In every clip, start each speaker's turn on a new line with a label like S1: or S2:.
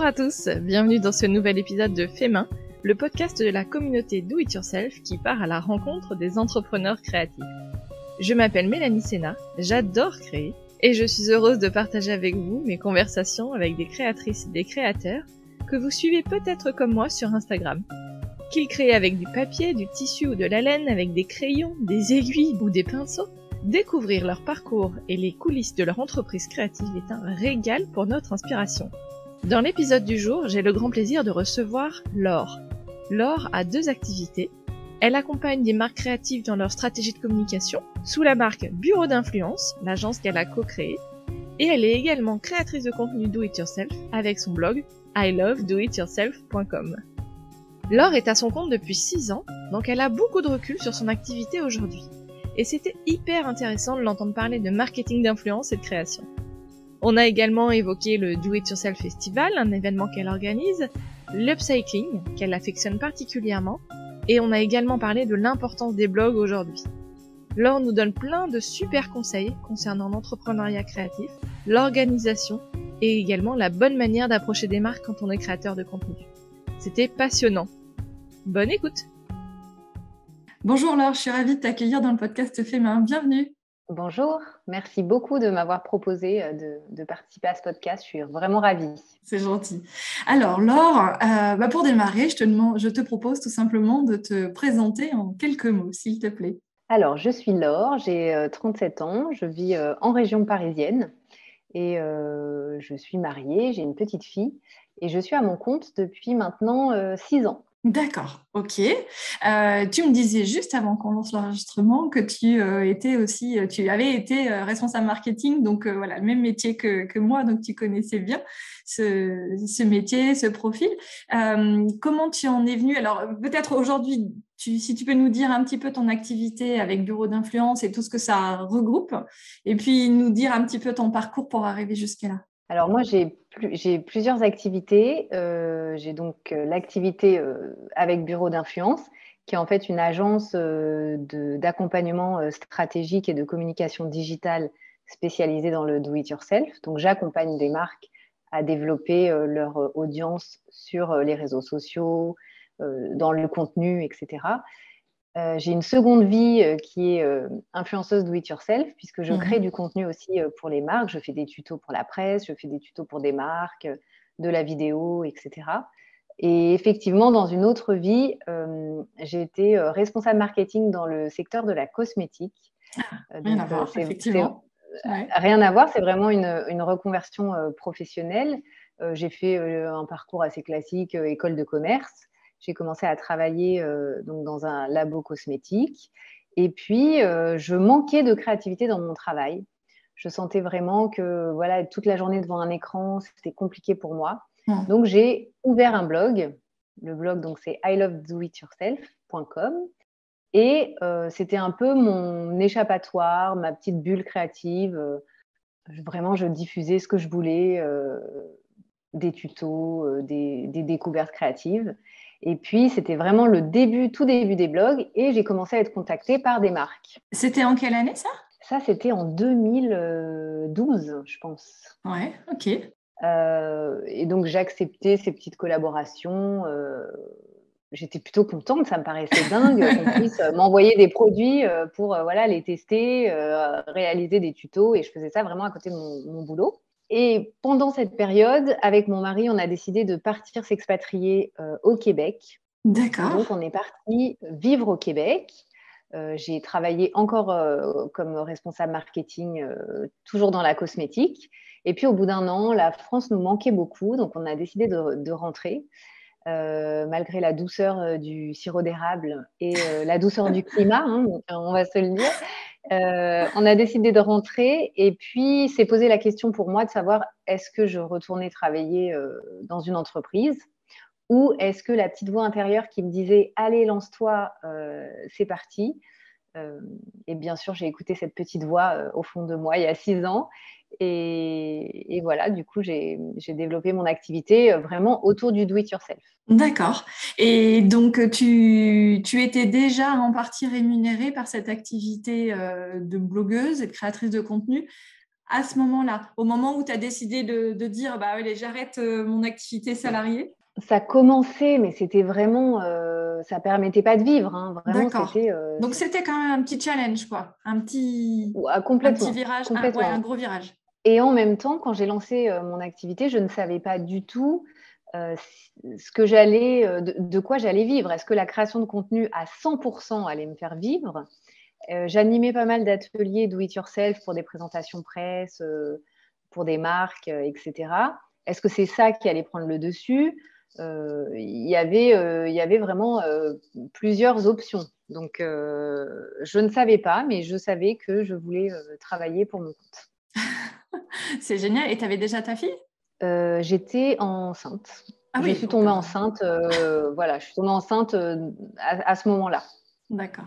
S1: Bonjour à tous, bienvenue dans ce nouvel épisode de Fait Main, le podcast de la communauté Do It Yourself qui part à la rencontre des entrepreneurs créatifs. Je m'appelle Mélanie Sénat, j'adore créer et je suis heureuse de partager avec vous mes conversations avec des créatrices et des créateurs que vous suivez peut-être comme moi sur Instagram. Qu'ils créent avec du papier, du tissu ou de la laine, avec des crayons, des aiguilles ou des pinceaux, découvrir leur parcours et les coulisses de leur entreprise créative est un régal pour notre inspiration. Dans l'épisode du jour, j'ai le grand plaisir de recevoir Laure. Laure a 2 activités. Elle accompagne des marques créatives dans leur stratégie de communication sous la marque Bureau d'influence, l'agence qu'elle a co-créée, et elle est également créatrice de contenu Do It Yourself avec son blog ilovedoityourself.com. Laure est à son compte depuis 6 ans, donc elle a beaucoup de recul sur son activité aujourd'hui. Et c'était hyper intéressant de l'entendre parler de marketing d'influence et de création. On a également évoqué le Do It Yourself Festival, un événement qu'elle organise, l'upcycling, qu'elle affectionne particulièrement, et on a également parlé de l'importance des blogs aujourd'hui. Laure nous donne plein de super conseils concernant l'entrepreneuriat créatif, l'organisation et également la bonne manière d'approcher des marques quand on est créateur de contenu. C'était passionnant. Bonne écoute!
S2: Bonjour Laure, je suis ravie de t'accueillir dans le podcast Fait Main. Bienvenue!
S3: Bonjour, merci beaucoup de m'avoir proposé de participer à ce podcast. Je suis vraiment ravie.
S2: C'est gentil. Alors Laure, pour démarrer, je te propose tout simplement de te présenter en quelques mots, s'il te plaît.
S3: Alors, je suis Laure, j'ai 37 ans, je vis en région parisienne et je suis mariée, j'ai une petite fille et je suis à mon compte depuis maintenant 6 ans.
S2: D'accord, ok. Tu me disais juste avant qu'on lance l'enregistrement que tu avais été responsable marketing, donc voilà, le même métier que moi, donc tu connaissais bien ce métier, ce profil. Comment tu en es venue? Alors peut-être aujourd'hui, si tu peux nous dire un petit peu ton activité avec Bureau d'influence et tout ce que ça regroupe, et puis nous dire un petit peu ton parcours pour arriver jusqu'à là.
S3: Alors moi, j'ai plusieurs activités. J'ai donc l'activité avec Bureau d'influence, qui est en fait une agence d'accompagnement stratégique et de communication digitale spécialisée dans le do-it-yourself. Donc j'accompagne des marques à développer leur audience sur les réseaux sociaux, dans le contenu, etc. J'ai une seconde vie qui est influenceuse do it yourself, puisque je crée du contenu aussi pour les marques. Je fais des tutos pour la presse, je fais des tutos pour des marques, de la vidéo, etc. Et effectivement, dans une autre vie, j'ai été responsable marketing dans le secteur de la cosmétique.
S2: Rien à voir, effectivement.
S3: Rien à voir, c'est vraiment une reconversion professionnelle. J'ai fait un parcours assez classique, école de commerce. J'ai commencé à travailler donc dans un labo cosmétique. Et puis, je manquais de créativité dans mon travail. Je sentais vraiment que voilà, toute la journée devant un écran, c'était compliqué pour moi. Donc, j'ai ouvert un blog. Le blog, donc, c'est ilovedoityourself.com. Et c'était un peu mon échappatoire, ma petite bulle créative. Vraiment, je diffusais ce que je voulais, des tutos, des découvertes créatives. Et puis, c'était vraiment le tout début des blogs et j'ai commencé à être contactée par des marques.
S2: C'était en quelle année, ça ?
S3: Ça, c'était en 2012, je pense.
S2: Ouais, ok.
S3: Et donc, j'ai accepté ces petites collaborations. J'étais plutôt contente, ça me paraissait dingue qu'on puisse m'envoyer des produits pour les tester, réaliser des tutos. Et je faisais ça vraiment à côté de mon boulot. Et pendant cette période, avec mon mari, on a décidé de partir s'expatrier au Québec.
S2: D'accord.
S3: Donc, on est parti vivre au Québec. J'ai travaillé encore comme responsable marketing, toujours dans la cosmétique. Et puis, au bout d'1 an, la France nous manquait beaucoup. Donc, on a décidé de rentrer, malgré la douceur du sirop d'érable et la douceur du climat, hein, on va se le dire. On a décidé de rentrer et puis s'est posé la question pour moi de savoir est-ce que je retournais travailler dans une entreprise ou est-ce que la petite voix intérieure qui me disait « Allez, lance-toi, c'est parti ». Et bien sûr, j'ai écouté cette petite voix au fond de moi il y a 6 ans. Et voilà, du coup, j'ai développé mon activité vraiment autour du do-it-yourself.
S2: D'accord. Et donc, tu étais déjà en partie rémunérée par cette activité de blogueuse et de créatrice de contenu à ce moment-là, au moment où tu as décidé de dire bah, allez, j'arrête mon activité salariée?
S3: Ça commençait, mais c'était vraiment, ça permettait pas de vivre, hein. Vraiment,
S2: D'accord.
S3: c'était
S2: Donc, c'était quand même un petit challenge, quoi. Un petit
S3: complètement,
S2: virage, ouais, un
S3: complètement.
S2: gros virage.
S3: Et en même temps, quand j'ai lancé mon activité, je ne savais pas du tout ce que de quoi j'allais vivre. Est-ce que la création de contenu à 100% allait me faire vivre? J'animais pas mal d'ateliers do it yourself pour des présentations presse, pour des marques, etc. Est-ce que c'est ça qui allait prendre le dessus? Il y avait vraiment plusieurs options. Donc, je ne savais pas, mais je savais que je voulais travailler pour mon compte.
S2: C'est génial. Et tu avais déjà ta fille?
S3: J'étais enceinte.
S2: Ah
S3: Je
S2: oui,
S3: suis
S2: donc,
S3: tombée enceinte, voilà, je suis tombée enceinte à ce moment-là.
S2: d'accord.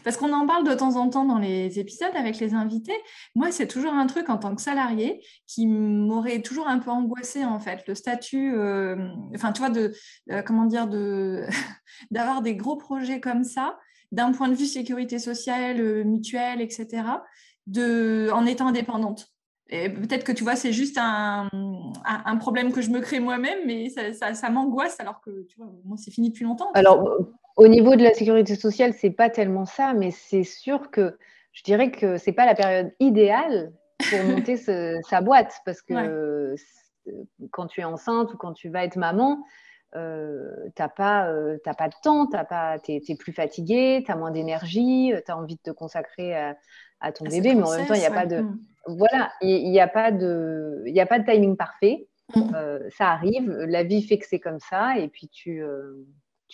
S2: Parce qu'on en parle de temps en temps dans les épisodes avec les invités. Moi, c'est toujours un truc en tant que salarié qui m'aurait toujours un peu angoissée, en fait. Le statut, enfin, tu vois, comment dire, d'avoir des gros projets comme ça, d'un point de vue sécurité sociale, mutuelle, etc., en étant indépendante. Et peut-être que tu vois, c'est juste un problème que je me crée moi-même, mais ça m'angoisse alors que tu vois, moi, c'est fini depuis longtemps.
S3: Alors, au niveau de la sécurité sociale, c'est pas tellement ça, mais c'est sûr que je dirais que c'est pas la période idéale pour monter sa boîte, parce que quand tu es enceinte ou quand tu vas être maman, t'as pas de temps, t'es plus fatiguée, t'as moins d'énergie, t'as envie de te consacrer à ton bébé,
S2: cette
S3: mais en même temps, il n'y a
S2: grossesse,
S3: pas de,
S2: ouais.
S3: voilà, il y a pas de timing parfait. Ça arrive, la vie fait que c'est comme ça, et puis tu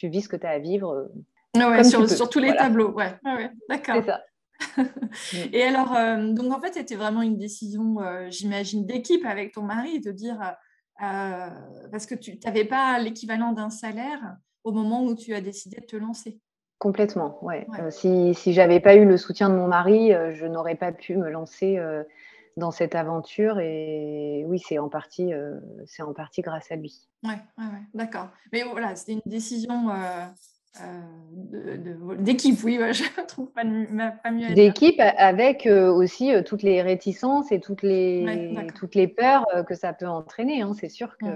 S3: vis ce que tu as à vivre
S2: Ouais,
S3: comme tu peux.
S2: sur tous les
S3: Voilà,
S2: tableaux, ouais, d'accord.
S3: c'est ça.
S2: Et alors, donc en fait, c'était vraiment une décision, j'imagine, d'équipe avec ton mari, de dire, parce que tu n'avais pas l'équivalent d'un salaire au moment où tu as décidé de te lancer.
S3: Complètement, ouais.
S2: Ouais.
S3: Si j'avais pas eu le soutien de mon mari, je n'aurais pas pu me lancer dans cette aventure. Et oui, c'est en partie grâce à lui.
S2: Ouais, d'accord. Mais voilà, c'était une décision d'équipe, oui, ouais, je ne trouve pas mieux à dire.
S3: D'équipe avec aussi toutes les réticences et
S2: Ouais, d'accord.
S3: toutes les peurs que ça peut entraîner, hein. C'est sûr
S2: Mm.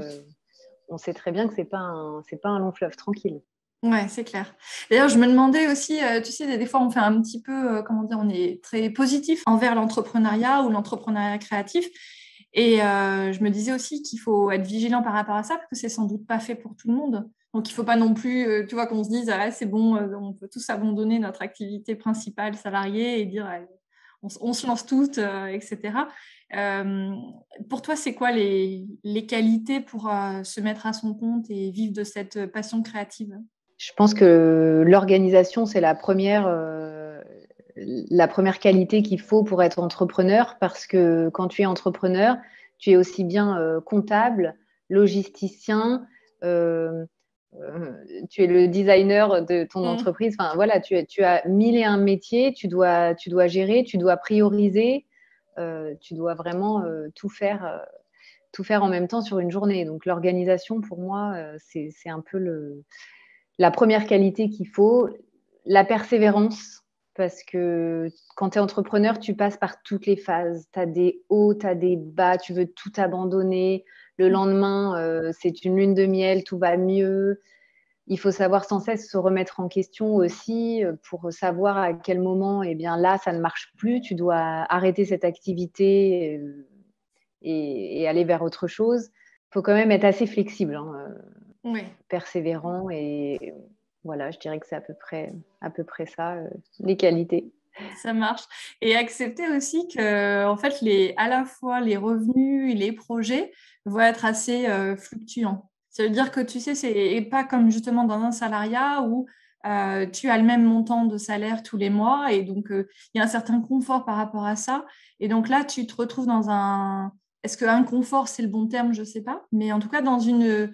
S3: qu'on sait très bien que c'est pas un long fleuve tranquille.
S2: Ouais, c'est clair. D'ailleurs, je me demandais aussi, tu sais, des fois, on fait un petit peu, comment dire, on est très positif envers l'entrepreneuriat ou l'entrepreneuriat créatif. Et je me disais aussi qu'il faut être vigilant par rapport à ça, parce que c'est sans doute pas fait pour tout le monde. Donc, il ne faut pas non plus, tu vois, qu'on se dise, ah, c'est bon, on peut tous abandonner notre activité principale salariée et dire, allez, on se lance toutes, etc. Pour toi, c'est quoi les qualités pour se mettre à son compte et vivre de cette passion créative?
S3: Je pense que l'organisation, c'est la première qualité qu'il faut pour être entrepreneur, parce que quand tu es entrepreneur, tu es aussi bien comptable, logisticien, euh, tu es le designer de ton entreprise. Enfin, voilà, tu as mille et un métiers, tu dois gérer, tu dois prioriser, tu dois vraiment tout faire en même temps sur une journée. Donc, l'organisation, pour moi, c'est un peu la première qualité qu'il faut. La persévérance, parce que quand tu es entrepreneur, tu passes par toutes les phases. Tu as des hauts, tu as des bas, tu veux tout abandonner. Le lendemain, c'est une lune de miel, tout va mieux. Il faut savoir sans cesse se remettre en question aussi pour savoir à quel moment, eh bien là, ça ne marche plus. Tu dois arrêter cette activité et aller vers autre chose. Il faut quand même être assez flexible, hein,
S2: Oui.
S3: persévérant, et voilà, je dirais que c'est à peu près ça, les qualités.
S2: Ça marche. Et accepter aussi que, en fait, à la fois les revenus et les projets vont être assez fluctuants. Ça veut dire que tu sais, c'est pas comme justement dans un salariat où tu as le même montant de salaire tous les mois et donc il y a un certain confort par rapport à ça. Et donc là, tu te retrouves dans un. Est-ce que inconfort, c'est le bon terme? Je sais pas. Mais en tout cas, dans une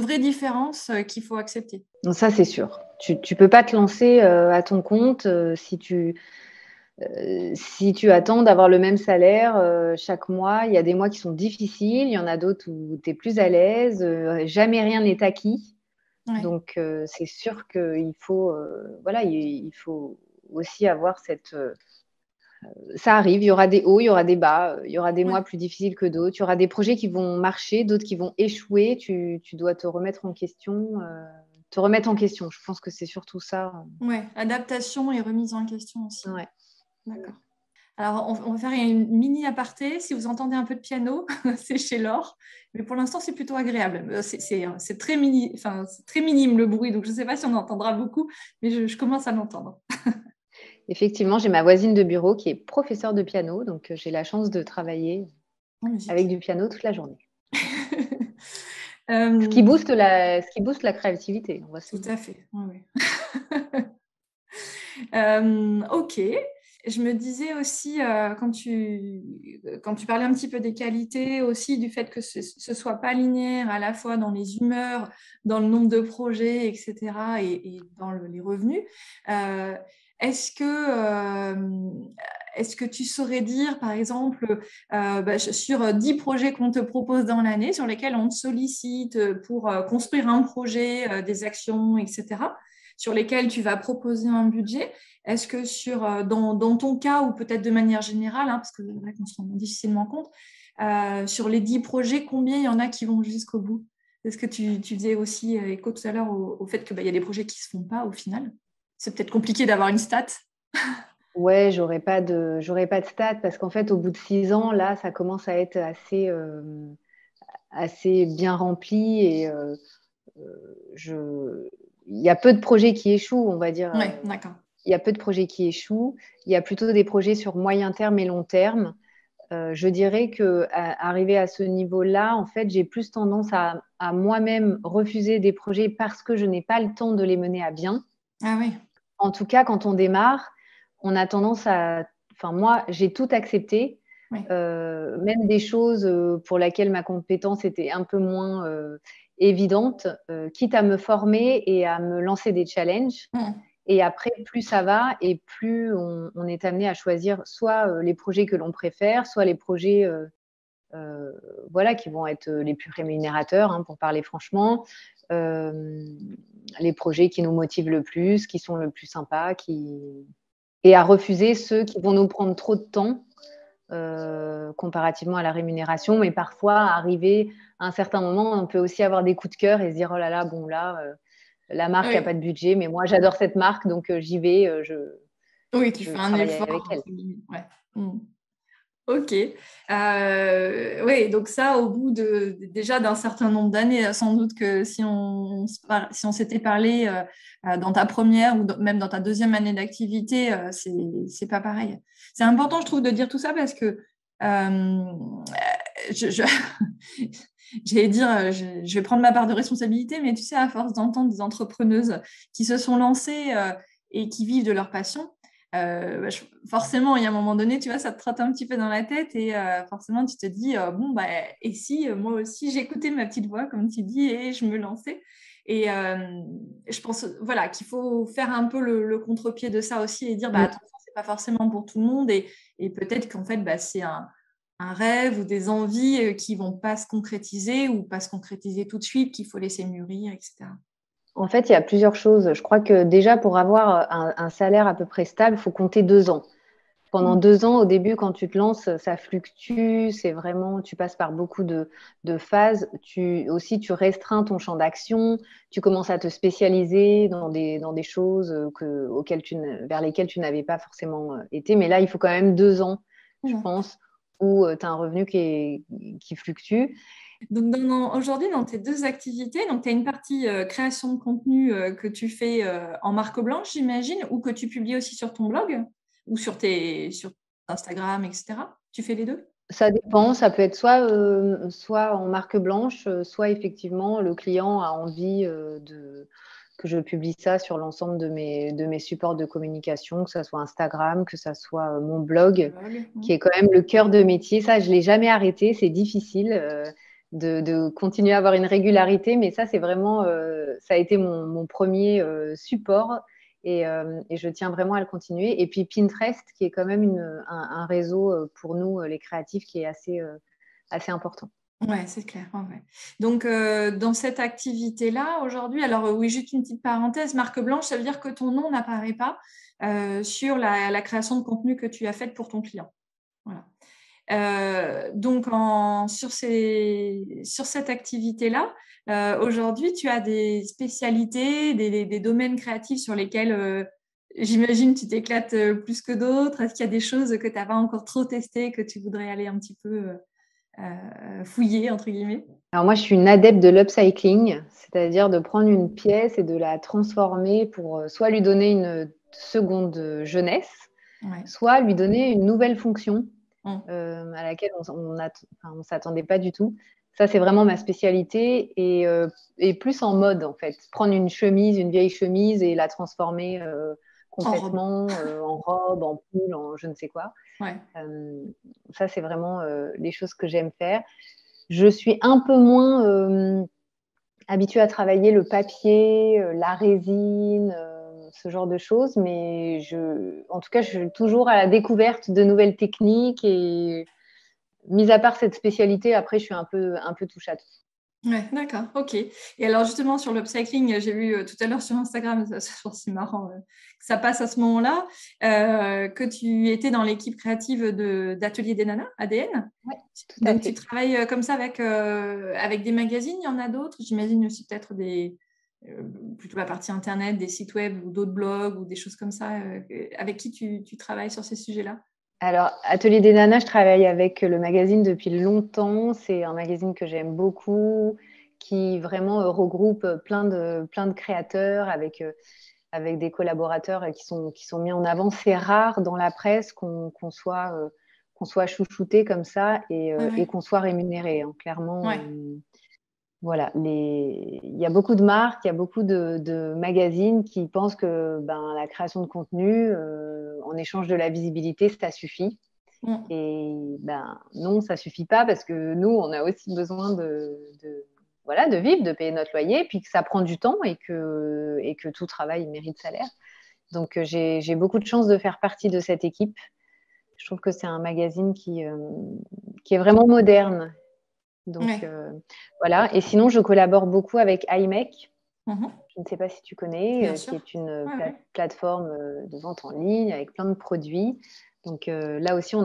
S2: vraie différence qu'il faut accepter.
S3: Donc ça, c'est sûr. Tu peux pas te lancer à ton compte si tu attends d'avoir le même salaire chaque mois. Il y a des mois qui sont difficiles, il y en a d'autres où tu es plus à l'aise. Jamais rien n'est acquis.
S2: Ouais.
S3: Donc, c'est sûr qu'il faut, voilà, il faut aussi avoir Ça arrive, il y aura des hauts, il y aura des bas, il y aura des
S2: Ouais.
S3: mois plus difficiles que d'autres, il y aura des projets qui vont marcher, d'autres qui vont échouer. Tu dois te remettre en question, te remettre en question. Je pense que c'est surtout ça.
S2: Ouais, adaptation et remise en question aussi.
S3: Ouais.
S2: D'accord. Alors, on va faire une mini aparté. Si vous entendez un peu de piano, c'est chez Laure. Mais pour l'instant, c'est plutôt agréable. C'est très c'est très minime le bruit, donc je ne sais pas si on entendra beaucoup, mais je commence à l'entendre.
S3: Effectivement, j'ai ma voisine de bureau qui est professeure de piano, donc j'ai la chance de travailler
S2: En
S3: avec
S2: musique.
S3: du piano toute la journée.
S2: Euh,
S3: Ce qui booste la créativité, on va se
S2: Tout
S3: le dire.
S2: à fait. Ouais, ouais. Ok. Je me disais aussi, quand tu parlais un petit peu des qualités, aussi du fait que ce soit pas linéaire à la fois dans les humeurs, dans le nombre de projets, etc., et dans les revenus, euh, est-ce que, est-ce que tu saurais dire, par exemple, sur 10 projets qu'on te propose dans l'année, sur lesquels on te sollicite pour construire un projet, des actions, etc., sur lesquels tu vas proposer un budget, est-ce que dans ton cas, ou peut-être de manière générale, parce que là, on se rend difficilement compte, sur les 10 projets, combien il y en a qui vont jusqu'au bout? Est-ce que tu faisais aussi écho tout à l'heure au fait qu'il y a des projets qui ne se font pas au final? C'est peut-être compliqué d'avoir une stat.
S3: Ouais, j'aurais pas de stats parce qu'en fait, au bout de 6 ans, là, ça commence à être assez bien rempli et il y a peu de projets qui échouent, on va dire.
S2: Ouais, d'accord.
S3: Il y a peu de projets qui échouent. Il y a plutôt des projets sur moyen terme et long terme. Je dirais que arriver à ce niveau-là, en fait, j'ai plus tendance à moi-même refuser des projets parce que je n'ai pas le temps de les mener à bien.
S2: Ah oui.
S3: En tout cas, quand on démarre, on a tendance à... Enfin, moi, j'ai tout accepté,
S2: Oui.
S3: même des choses pour lesquelles ma compétence était un peu moins évidente, quitte à me former et à me lancer des challenges. Et après, plus ça va et plus on est amené à choisir soit les projets que l'on préfère, soit les projets euh, voilà, qui vont être les plus rémunérateurs, hein, pour parler franchement. Euh, les projets qui nous motivent le plus, qui sont le plus sympas, et à refuser ceux qui vont nous prendre trop de temps comparativement à la rémunération. Mais parfois, arriver à un certain moment, on peut aussi avoir des coups de cœur et se dire, oh là là, bon là, la marque n'a
S2: Oui.
S3: pas de budget, mais moi j'adore cette marque, donc j'y vais,
S2: Oui, tu
S3: je
S2: fais un
S3: travaille
S2: effort,
S3: avec elle.
S2: entre guillemets. Ouais. Ok. Oui, donc ça, au bout déjà d'un certain nombre d'années, sans doute que si on s'était parlé dans ta première ou même dans ta deuxième année d'activité, c'est pas pareil. C'est important, je trouve, de dire tout ça parce que euh, je, j'allais dire, je vais prendre ma part de responsabilité, mais tu sais, à force d'entendre des entrepreneuses qui se sont lancées et qui vivent de leur passion, forcément, il y a un moment donné, tu vois, ça te trotte un petit peu dans la tête et forcément, tu te dis, bon, bah, et si moi aussi, j'écoutais ma petite voix, comme tu dis, et je me lançais. Et je pense, voilà, qu'il faut faire un peu le contre-pied de ça aussi et dire, bah, attention, c'est pas forcément pour tout le monde et peut-être qu'en fait, bah, c'est un rêve ou des envies qui vont pas se concrétiser ou pas se concrétiser tout de suite, qu'il faut laisser mûrir, etc.
S3: En fait, il y a plusieurs choses. Je crois que déjà, pour avoir un salaire à peu près stable, il faut compter 2 ans. Pendant 2 ans, au début, quand tu te lances, ça fluctue. C'est vraiment, tu passes par beaucoup de phases. Tu restreins ton champ d'action. Tu commences à te spécialiser dans des choses vers lesquelles tu n'avais pas forcément été. Mais là, il faut quand même 2 ans, je
S2: Mmh.
S3: pense, où tu as un revenu qui fluctue.
S2: Donc, aujourd'hui, dans tes deux activités, donc tu as une partie création de contenu que tu fais en marque blanche, j'imagine, ou que tu publies aussi sur ton blog ou sur Instagram, etc. Tu fais les deux?
S3: Ça dépend, ça peut être soit en marque blanche, soit effectivement le client a envie que je publie ça sur l'ensemble de mes supports de communication, que ce soit Instagram, que ce soit mon blog,
S2: Blog.
S3: qui est quand même le cœur de métier. Ça, je ne l'ai jamais arrêté, c'est difficile de continuer à avoir une régularité, mais ça, c'est vraiment, ça a été mon premier support. Et je tiens vraiment à le continuer. Et puis Pinterest, qui est quand même un réseau pour nous, les créatifs, qui est assez important.
S2: Ouais, c'est clair. Ouais, ouais. Donc, dans cette activité-là, aujourd'hui, alors oui, juste une petite parenthèse, marque blanche, ça veut dire que ton nom n'apparaît pas sur la création de contenu que tu as faite pour ton client. Voilà. Donc, sur cette activité-là, aujourd'hui, tu as des spécialités, des domaines créatifs sur lesquels, j'imagine, tu t'éclates plus que d'autres. Est-ce qu'il y a des choses que tu n'as pas encore trop testées, que tu voudrais aller un petit peu fouiller, entre guillemets?
S3: Alors moi, je suis une adepte de l'upcycling, c'est-à-dire de prendre une pièce et de la transformer pour soit lui donner une seconde jeunesse,
S2: Ouais.
S3: soit lui donner une nouvelle fonction
S2: Mmh.
S3: à laquelle on s'attendait pas du tout. Ça, c'est vraiment ma spécialité et plus en mode, en fait. Prendre une chemise, une vieille chemise et la transformer
S2: En robe.
S3: complètement en robe, en pull, en je ne sais quoi.
S2: Ouais.
S3: Ça, c'est vraiment les choses que j'aime faire. Je suis un peu moins habituée à travailler le papier, la résine, ce genre de choses, mais en tout cas, je suis toujours à la découverte de nouvelles techniques et mis à part cette spécialité, après, je suis un peu touche à tout.
S2: Ouais, d'accord, ok. Et alors justement sur l'upcycling, j'ai vu tout à l'heure sur Instagram, c'est marrant que ça passe à ce moment-là, que tu étais dans l'équipe créative d'Atelier des Nanas, ADN.
S3: Ouais, tout à
S2: Donc tu
S3: fait.
S2: travailles comme ça avec des magazines, il y en a d'autres, j'imagine aussi peut-être plutôt la partie internet, des sites web ou d'autres blogs ou des choses comme ça. Avec qui tu travailles sur ces sujets-là?
S3: Alors, Atelier des Nanas, je travaille avec le magazine depuis longtemps. C'est un magazine que j'aime beaucoup, qui vraiment regroupe plein de créateurs avec des collaborateurs qui sont mis en avant. C'est rare dans la presse qu'on soit chouchouté comme ça
S2: Ouais,
S3: et
S2: ouais.
S3: qu'on soit rémunéré, hein. Clairement,
S2: Ouais.
S3: voilà, il y a beaucoup de marques, il y a beaucoup de magazines qui pensent que la création de contenu, en échange de la visibilité, ça suffit.
S2: Mm.
S3: Et non, ça suffit pas parce que nous, on a aussi besoin voilà, de vivre, de payer notre loyer, puis que ça prend du temps et que tout travail mérite salaire. Donc, j'ai beaucoup de chance de faire partie de cette équipe. Je trouve que c'est un magazine qui est vraiment moderne. Donc,
S2: Ouais.
S3: voilà. Et sinon, je collabore beaucoup avec iMake.
S2: Mhm.
S3: Je ne sais pas si tu connais,
S2: Bien
S3: qui
S2: sûr.
S3: est une
S2: Ouais, ouais.
S3: plateforme de vente en ligne avec plein de produits. Donc là aussi,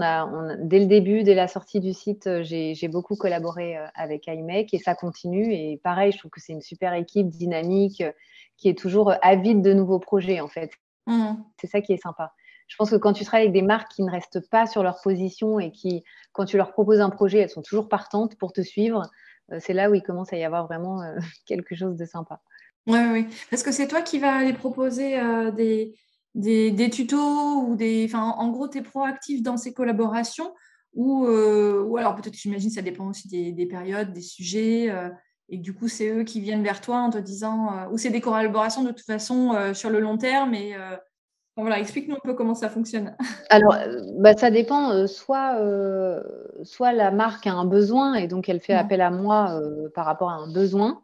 S3: dès le début, dès la sortie du site, j'ai beaucoup collaboré avec iMake et ça continue. Et pareil, je trouve que c'est une super équipe dynamique qui est toujours avide de nouveaux projets, en fait.
S2: Mhm.
S3: C'est ça qui est sympa. Je pense que quand tu travailles avec des marques qui ne restent pas sur leur position et qui, quand tu leur proposes un projet, elles sont toujours partantes pour te suivre, c'est là où il commence à y avoir vraiment quelque chose de sympa.
S2: Oui, oui. Parce que c'est toi qui vas aller proposer des tutos ou enfin, en gros, tu es proactif dans ces collaborations ou alors peut-être, j'imagine, ça dépend aussi des périodes, des sujets, et du coup, c'est eux qui viennent vers toi en te disant, ou c'est des collaborations de toute façon sur le long terme, et bon, voilà, explique-nous un peu comment ça fonctionne.
S3: Alors, ça dépend. Soit la marque a un besoin et donc elle fait
S2: Mm.
S3: appel à moi par rapport à un besoin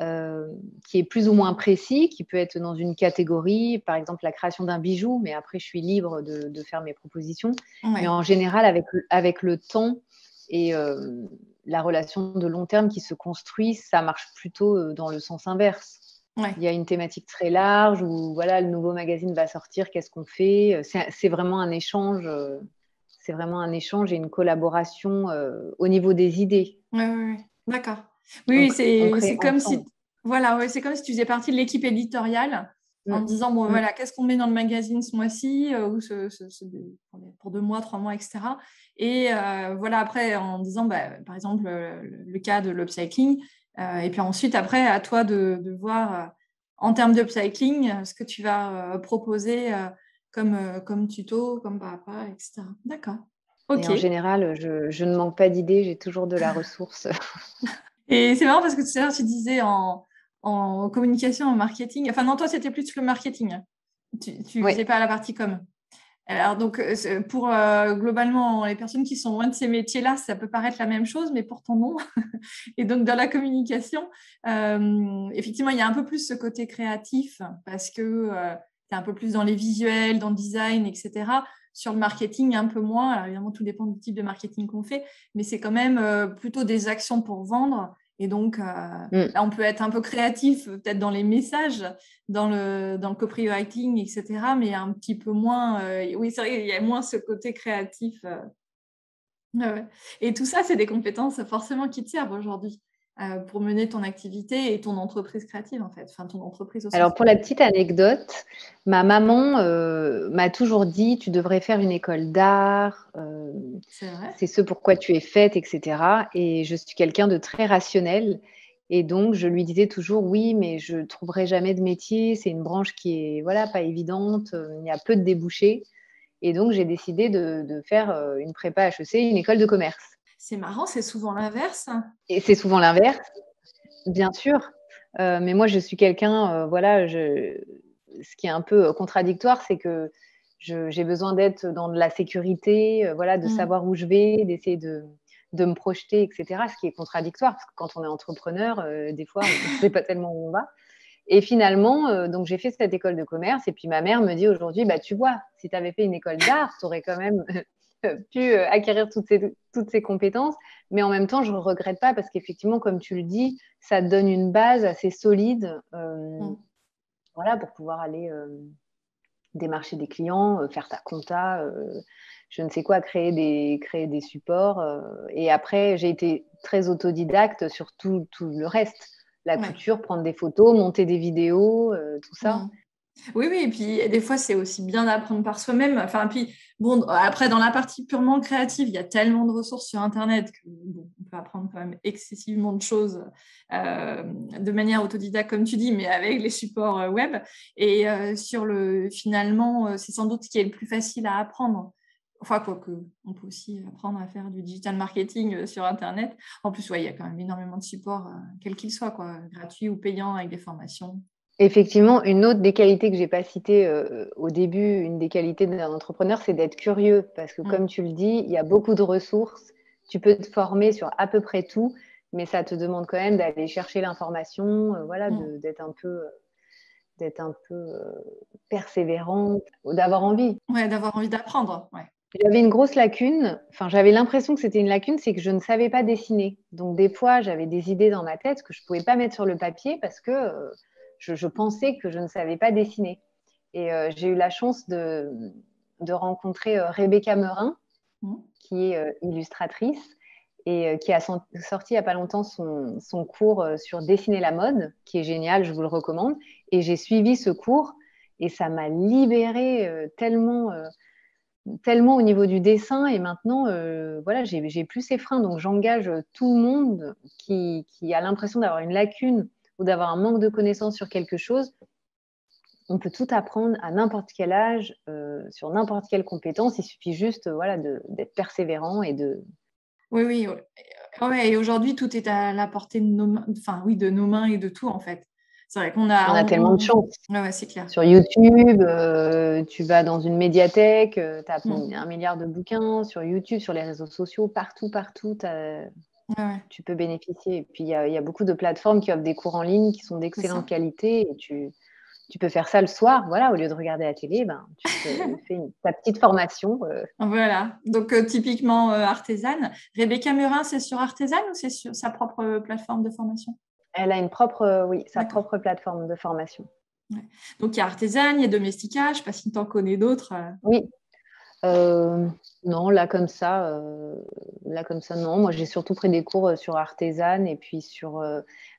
S3: euh, qui est plus ou moins précis, qui peut être dans une catégorie, par exemple la création d'un bijou, mais après je suis libre de faire mes propositions. Mais
S2: Ouais.
S3: en général, avec le temps et la relation de long terme qui se construit, ça marche plutôt dans le sens inverse.
S2: Ouais.
S3: Il y a une thématique très large où voilà, le nouveau magazine va sortir, qu'est-ce qu'on fait? C'est vraiment un échange, c'est vraiment un échange et une collaboration au niveau des idées.
S2: Ouais, ouais, ouais. D'accord. Oui,
S3: On,
S2: oui,
S3: on
S2: c'est
S3: crée
S2: comme si,
S3: ensemble.
S2: voilà, ouais, c'est comme si tu faisais partie de l'équipe éditoriale en
S3: Mm,
S2: te disant, bon,
S3: mm.
S2: voilà, qu'est-ce qu'on met dans le magazine ce mois-ci ou pour 2 mois, 3 mois, etc. Et voilà, après, en disant, par exemple, le cas de l'upcycling. Et puis ensuite, après, à toi de voir, en termes d'upcycling, ce que tu vas proposer comme tuto, comme pas, etc. D'accord.
S3: Et
S2: OK.
S3: en général, je ne manque pas d'idées, j'ai toujours de la ressource.
S2: Et c'est marrant parce que tout à l'heure, tu disais en communication, en marketing. Enfin, non, toi, c'était plus le marketing. Tu
S3: Oui,
S2: faisais pas la partie com. Alors, donc, pour globalement, les personnes qui sont loin de ces métiers-là, ça peut paraître la même chose, mais pourtant non. Et donc, dans la communication, effectivement, il y a un peu plus ce côté créatif parce que tu es un peu plus dans les visuels, dans le design, etc. Sur le marketing, un peu moins. Alors évidemment, tout dépend du type de marketing qu'on fait, mais c'est quand même plutôt des actions pour vendre. Et donc, là, on peut être un peu créatif, peut-être dans les messages, dans le copywriting, etc. Mais un petit peu moins... oui, c'est vrai, il y a moins ce côté créatif. Ouais. Et tout ça, c'est des compétences forcément qui te servent aujourd'hui pour mener ton activité et ton entreprise créative, en fait. Enfin, ton entreprise au sens.
S3: Alors, pour la petite anecdote, ma maman m'a toujours dit, tu devrais faire une école d'art,
S2: C'est vrai.
S3: c'est ce pourquoi tu es faite, etc. Et je suis quelqu'un de très rationnel. Et donc, je lui disais toujours, oui, mais je ne trouverai jamais de métier. C'est une branche qui est voilà, pas évidente. Il y a peu de débouchés. Et donc, j'ai décidé de faire une prépa HEC, une école de commerce.
S2: C'est marrant, c'est souvent l'inverse.
S3: Et c'est souvent l'inverse, bien sûr. Mais moi, je suis quelqu'un, voilà, ce qui est un peu contradictoire, c'est que j'ai besoin d'être dans de la sécurité, voilà, de savoir où je vais, d'essayer de me projeter, etc. Ce qui est contradictoire, parce que quand on est entrepreneur, des fois, on ne sait pas tellement où on va. Et finalement, donc j'ai fait cette école de commerce. Et puis ma mère me dit aujourd'hui, bah, tu vois, si tu avais fait une école d'art, tu aurais quand même pu acquérir toutes ces compétences. Mais en même temps, je ne regrette pas parce qu'effectivement, comme tu le dis, ça te donne une base assez solide voilà, pour pouvoir aller démarcher des clients, faire ta compta, je ne sais quoi, créer des supports. Et après, j'ai été très autodidacte sur tout le reste. La couture, prendre des photos, monter des vidéos, tout ça.
S2: Oui, et puis des fois, c'est aussi bien d'apprendre par soi-même. Enfin, puis, bon, après, dans la partie purement créative, il y a tellement de ressources sur Internet qu'on peut apprendre quand même excessivement de choses de manière autodidacte, comme tu dis, mais avec les supports web. Et finalement, c'est sans doute ce qui est le plus facile à apprendre. Enfin, quoique, on peut aussi apprendre à faire du digital marketing sur Internet. En plus, il y a quand même énormément de supports, quels qu'ils soient, quoi, gratuits ou payants, avec des formations.
S3: Effectivement, une autre des qualités que je n'ai pas citées au début, une des qualités d'un entrepreneur, c'est d'être curieux. Parce que comme tu le dis, il y a beaucoup de ressources. Tu peux te former sur à peu près tout, mais ça te demande quand même d'aller chercher l'information, voilà, d'être un peu persévérante, d'avoir envie.
S2: Ouais, d'avoir envie d'apprendre. Ouais.
S3: J'avais une grosse lacune, enfin j'avais l'impression que c'était une lacune, c'est que je ne savais pas dessiner. Donc des fois, j'avais des idées dans ma tête que je ne pouvais pas mettre sur le papier parce que je pensais que je ne savais pas dessiner. Et j'ai eu la chance de rencontrer Rebecca Meurin, qui est illustratrice et qui a sorti il n'y a pas longtemps son cours sur dessiner la mode, qui est génial, je vous le recommande. Et j'ai suivi ce cours et ça m'a libérée tellement au niveau du dessin. Et maintenant, voilà, j'ai plus ces freins. Donc, j'engage tout le monde qui a l'impression d'avoir une lacune ou d'avoir un manque de connaissances sur quelque chose. On peut tout apprendre à n'importe quel âge, sur n'importe quelle compétence. Il suffit juste voilà, d'être persévérant et de...
S2: Oui. Ouais, et aujourd'hui, tout est à la portée de nos mains, enfin, oui, de nos mains et de tout, en fait. C'est vrai qu'on a...
S3: On a tellement de chance.
S2: Ouais, c'est clair.
S3: Sur YouTube, tu vas dans une médiathèque, tu as 1 milliard de bouquins. Sur YouTube, sur les réseaux sociaux, partout, tu peux bénéficier. Et puis, il y a beaucoup de plateformes qui offrent des cours en ligne qui sont d'excellente qualité. Et tu peux faire ça le soir, voilà, au lieu de regarder la télé, tu fais ta petite formation.
S2: Voilà, donc typiquement artisane. Rebecca Meurin, c'est sur Artisane ou c'est sur sa propre plateforme de formation?
S3: Elle a sa propre plateforme de formation.
S2: Ouais. Donc il y a Artisane, il y a Domestika, je ne sais pas si tu en connais d'autres.
S3: Oui. Non, là comme ça, non. Moi, j'ai surtout pris des cours sur Artisane et puis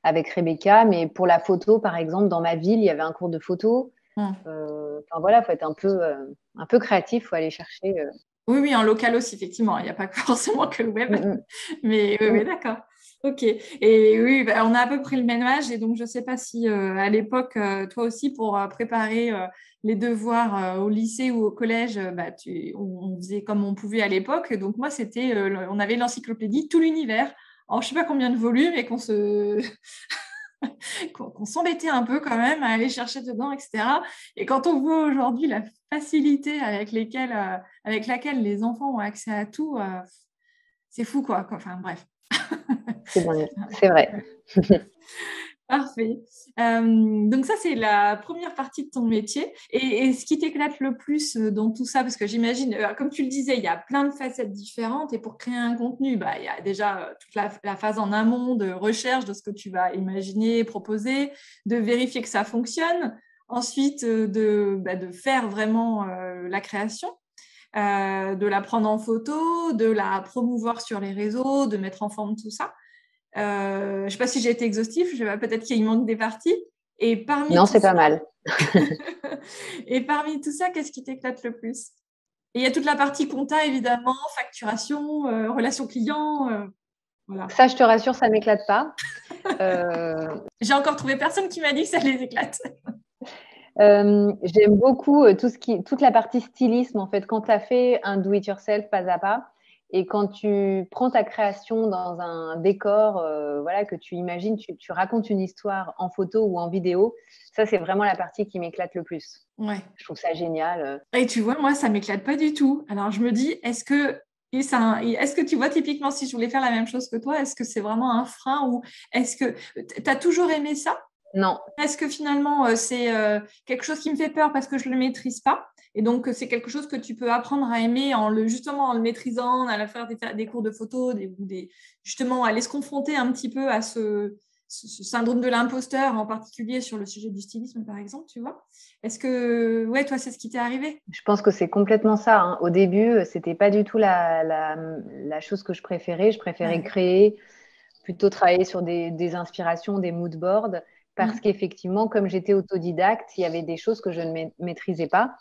S3: avec Rebecca. Mais pour la photo, par exemple, dans ma ville, il y avait un cours de photo. Enfin voilà, faut être un peu créatif, faut aller chercher.
S2: Oui, en local aussi, effectivement. Il n'y a pas forcément que le web. Mais oui, d'accord. Ok. Et oui, on a à peu près le même âge. Et donc, je ne sais pas si à l'époque, toi aussi, pour préparer les devoirs au lycée ou au collège, on faisait comme on pouvait à l'époque. Donc, moi, on avait l'encyclopédie Tout l'univers. Alors, je ne sais pas combien de volumes et qu'on s'embêtait un peu quand même à aller chercher dedans, etc. Et quand on voit aujourd'hui la facilité avec laquelle les enfants ont accès à tout, c'est fou, quoi. Enfin, bref.
S3: C'est dingue, c'est vrai.
S2: Parfait. Donc ça, c'est la première partie de ton métier. Et ce qui t'éclate le plus dans tout ça, parce que j'imagine, comme tu le disais, il y a plein de facettes différentes. Et pour créer un contenu, bah, il y a déjà toute la phase en amont de recherche de ce que tu vas imaginer, proposer, de vérifier que ça fonctionne. Ensuite, de faire vraiment la création. De la prendre en photo, de la promouvoir sur les réseaux, de mettre en forme tout ça. Je ne sais pas si j'ai été exhaustif, peut-être qu'il manque des parties. Et parmi
S3: Non,
S2: tout
S3: c'est
S2: ça,
S3: pas mal.
S2: et parmi tout ça, qu'est-ce qui t'éclate le plus? Et il y a toute la partie compta, évidemment, facturation, relations clients. Voilà.
S3: Ça, je te rassure, ça m'éclate pas.
S2: J'ai encore trouvé personne qui m'a dit que ça les éclate.
S3: J'aime beaucoup toute la partie stylisme, en fait, quand tu as fait un do-it-yourself pas à pas et quand tu prends ta création dans un décor voilà, que tu imagines, tu racontes une histoire en photo ou en vidéo, ça, c'est vraiment la partie qui m'éclate le plus.
S2: Ouais.
S3: Je trouve ça génial.
S2: Et tu vois, moi, ça m'éclate pas du tout. Alors, je me dis, est-ce que tu vois, typiquement, si je voulais faire la même chose que toi, est-ce que c'est vraiment un frein ou est-ce que tu as toujours aimé ça?
S3: Non,
S2: Est-ce que finalement, c'est quelque chose qui me fait peur parce que je ne le maîtrise pas? Et donc, c'est quelque chose que tu peux apprendre à aimer justement en le maîtrisant, en allant faire des cours de photo, justement aller se confronter un petit peu à ce syndrome de l'imposteur, en particulier sur le sujet du stylisme, par exemple, tu vois? Est-ce que, ouais, toi, c'est ce qui t'est arrivé?
S3: je pense que c'est complètement ça, hein. Au début, c'était pas du tout la chose que je préférais. Je préférais
S2: Ouais.
S3: créer, plutôt travailler sur des inspirations, des mood boards, parce qu'effectivement, comme j'étais autodidacte, il y avait des choses que je ne maîtrisais pas,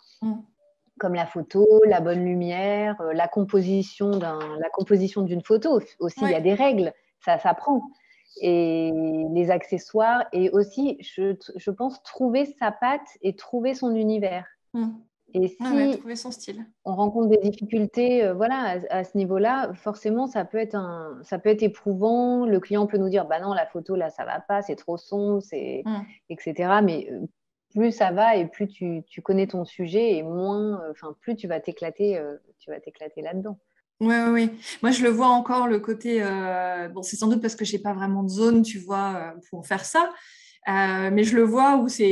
S3: comme la photo, la bonne lumière, la composition d'une photo. Aussi, il y a
S2: Ouais.
S3: des règles, ça s'apprend. Et les accessoires, et aussi, je pense, trouver sa patte et trouver son univers. Et
S2: Ah ouais,
S3: si
S2: trouver son style.
S3: on rencontre des difficultés voilà, à ce niveau-là, forcément, ça peut être éprouvant. Le client peut nous dire, bah non, la photo, là, ça va pas, c'est trop sombre, etc. Mais plus ça va et plus tu connais ton sujet et moins, plus tu vas t'éclater là-dedans.
S2: Oui, oui, oui. Moi, je le vois encore le côté. Bon, c'est sans doute parce que j'ai pas vraiment de zone, tu vois, pour faire ça. Mais je le vois où je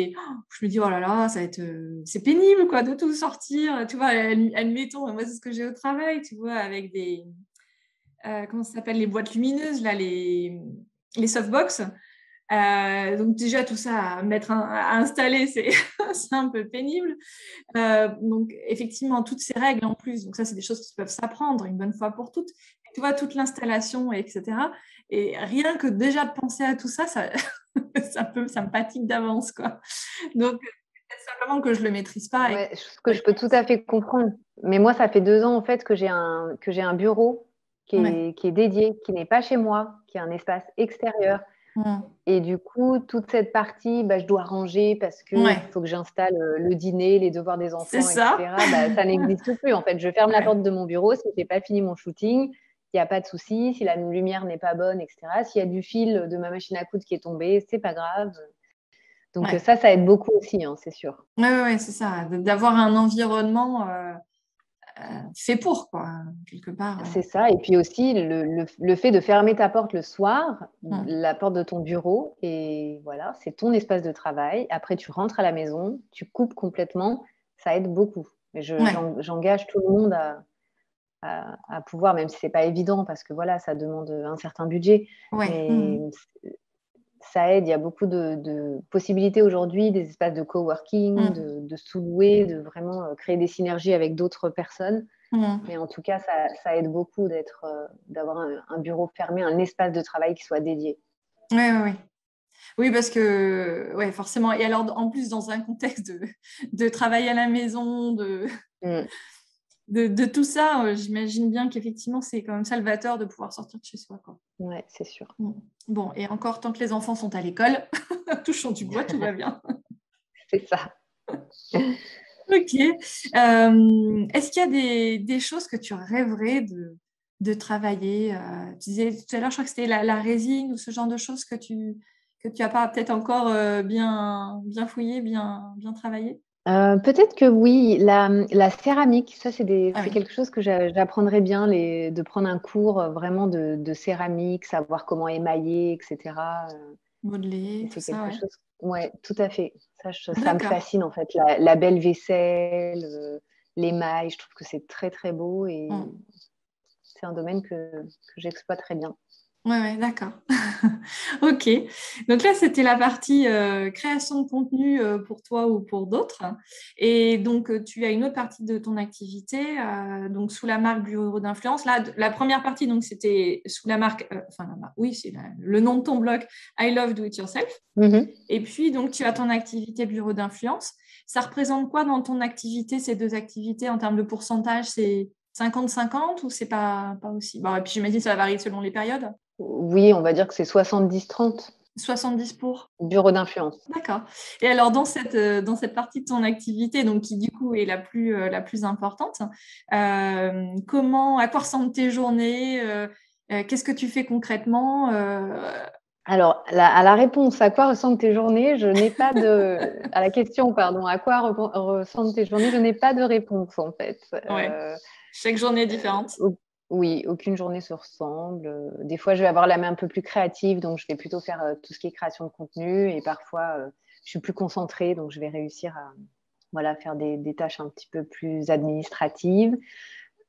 S2: me dis, oh là là, ça va être. C'est pénible, quoi, de tout sortir. Tu vois, admettons, moi, c'est ce que j'ai au travail, tu vois, avec des. Comment ça s'appelle? Les boîtes lumineuses, là, les softbox. Donc, déjà, tout ça à à installer, c'est c'est un peu pénible. Donc, effectivement, toutes ces règles en plus, donc ça, c'est des choses qui peuvent s'apprendre une bonne fois pour toutes. Tu vois, toute l'installation, etc. Et rien que déjà de penser à tout ça, ça, ça me fatigue d'avance, quoi. Donc, peut-être simplement que je ne le maîtrise pas.
S3: Ouais, ce que je peux tout à fait comprendre. Mais moi, ça fait 2 ans, en fait, que j'ai un bureau
S2: Ouais.
S3: qui est dédié, qui n'est pas chez moi, qui est un espace extérieur. Et du coup, toute cette partie, bah, je dois ranger parce qu'il
S2: Ouais,
S3: faut que j'installe le dîner, les devoirs des
S2: c'est
S3: enfants,
S2: ça.
S3: etc. Bah, ça n'existe plus. En fait, je ferme la
S2: Ouais.
S3: porte de mon bureau. Si je n'ai pas fini mon shooting, il n'y a pas de souci. Si la lumière n'est pas bonne, etc. S'il y a du fil de ma machine à coudre qui est tombé, c'est pas grave. Donc
S2: Ouais.
S3: ça aide beaucoup aussi, hein, c'est sûr.
S2: Ouais, ouais, ouais, c'est ça. D'avoir un environnement fait pour, quoi, quelque part.
S3: C'est ça. Et puis aussi, le fait de fermer ta porte le soir,
S2: Mm.
S3: la porte de ton bureau, et voilà, c'est ton espace de travail. Après, tu rentres à la maison, tu coupes complètement, ça aide beaucoup. Et
S2: Ouais.
S3: j'engage tout le monde à pouvoir, même si c'est pas évident, parce que voilà, ça demande un certain budget,
S2: Ouais.
S3: mais ça aide. Il y a beaucoup de possibilités aujourd'hui, des espaces de coworking, de sous-louer, de vraiment créer des synergies avec d'autres personnes. Mais en tout cas, ça aide beaucoup d'avoir un bureau fermé, un espace de travail qui soit dédié.
S2: Ouais, ouais, ouais. Oui, parce que, ouais, forcément. Et alors, en plus, dans un contexte de travail à la maison,
S3: Mm.
S2: de tout ça, j'imagine bien qu'effectivement, c'est quand même salvateur de pouvoir sortir de chez soi, quoi.
S3: Ouais, c'est sûr.
S2: Bon, et encore, tant que les enfants sont à l'école, touchons du bois, tout va bien.
S3: C'est ça.
S2: Ok. Est-ce qu'il y a des choses que tu rêverais de travailler? Tu disais tout à l'heure, je crois que c'était la résine ou ce genre de choses que tu n'as pas peut-être encore bien fouillé, bien travaillé.
S3: Peut-être que oui, la céramique, ça
S2: Ah
S3: c'est
S2: oui.
S3: quelque chose que j'apprendrais bien, de prendre un cours vraiment de céramique, savoir comment émailler, etc.
S2: Modeler,
S3: Et
S2: tout
S3: c'est
S2: ça,
S3: quelque
S2: ouais.
S3: chose, ouais, tout à fait. Ça me
S2: D'accord.
S3: fascine en fait, la belle vaisselle, l'émail, je trouve que c'est très très beau et
S2: Mm.
S3: c'est un domaine que j'exploite très bien.
S2: Ouais, ouais, d'accord. Ok. Donc là, c'était la partie création de contenu pour toi ou pour d'autres. Et donc, tu as une autre partie de ton activité, donc sous la marque Bureau d'influence. Là, la première partie, donc, c'était sous la marque, oui, c'est le nom de ton blog, I Love Do It Yourself.
S3: Mm-hmm.
S2: Et puis, donc, tu as ton activité Bureau d'influence. Ça représente quoi dans ton activité, ces deux activités, en termes de pourcentage? C'est 50-50 ou c'est pas aussi? Bon, et puis, j'imagine que ça va varier selon les périodes.
S3: Oui, on va dire que c'est 70-30,
S2: 70 pour.
S3: bureau d'influence.
S2: D'accord. Et alors, dans cette partie de ton activité, donc qui du coup est la plus importante, à quoi ressemblent tes journées? Qu'est-ce que tu fais concrètement?
S3: Alors, à la réponse, à quoi ressemblent tes journées, je n'ai pas de... À la question, pardon, à quoi ressemblent tes journées, je n'ai pas de réponse en fait.
S2: Ouais, chaque journée est différente.
S3: Oui, aucune journée se ressemble. Des fois, je vais avoir la main un peu plus créative, donc je vais plutôt faire tout ce qui est création de contenu. Et parfois, je suis plus concentrée, donc je vais réussir à voilà, faire des tâches un petit peu plus administratives.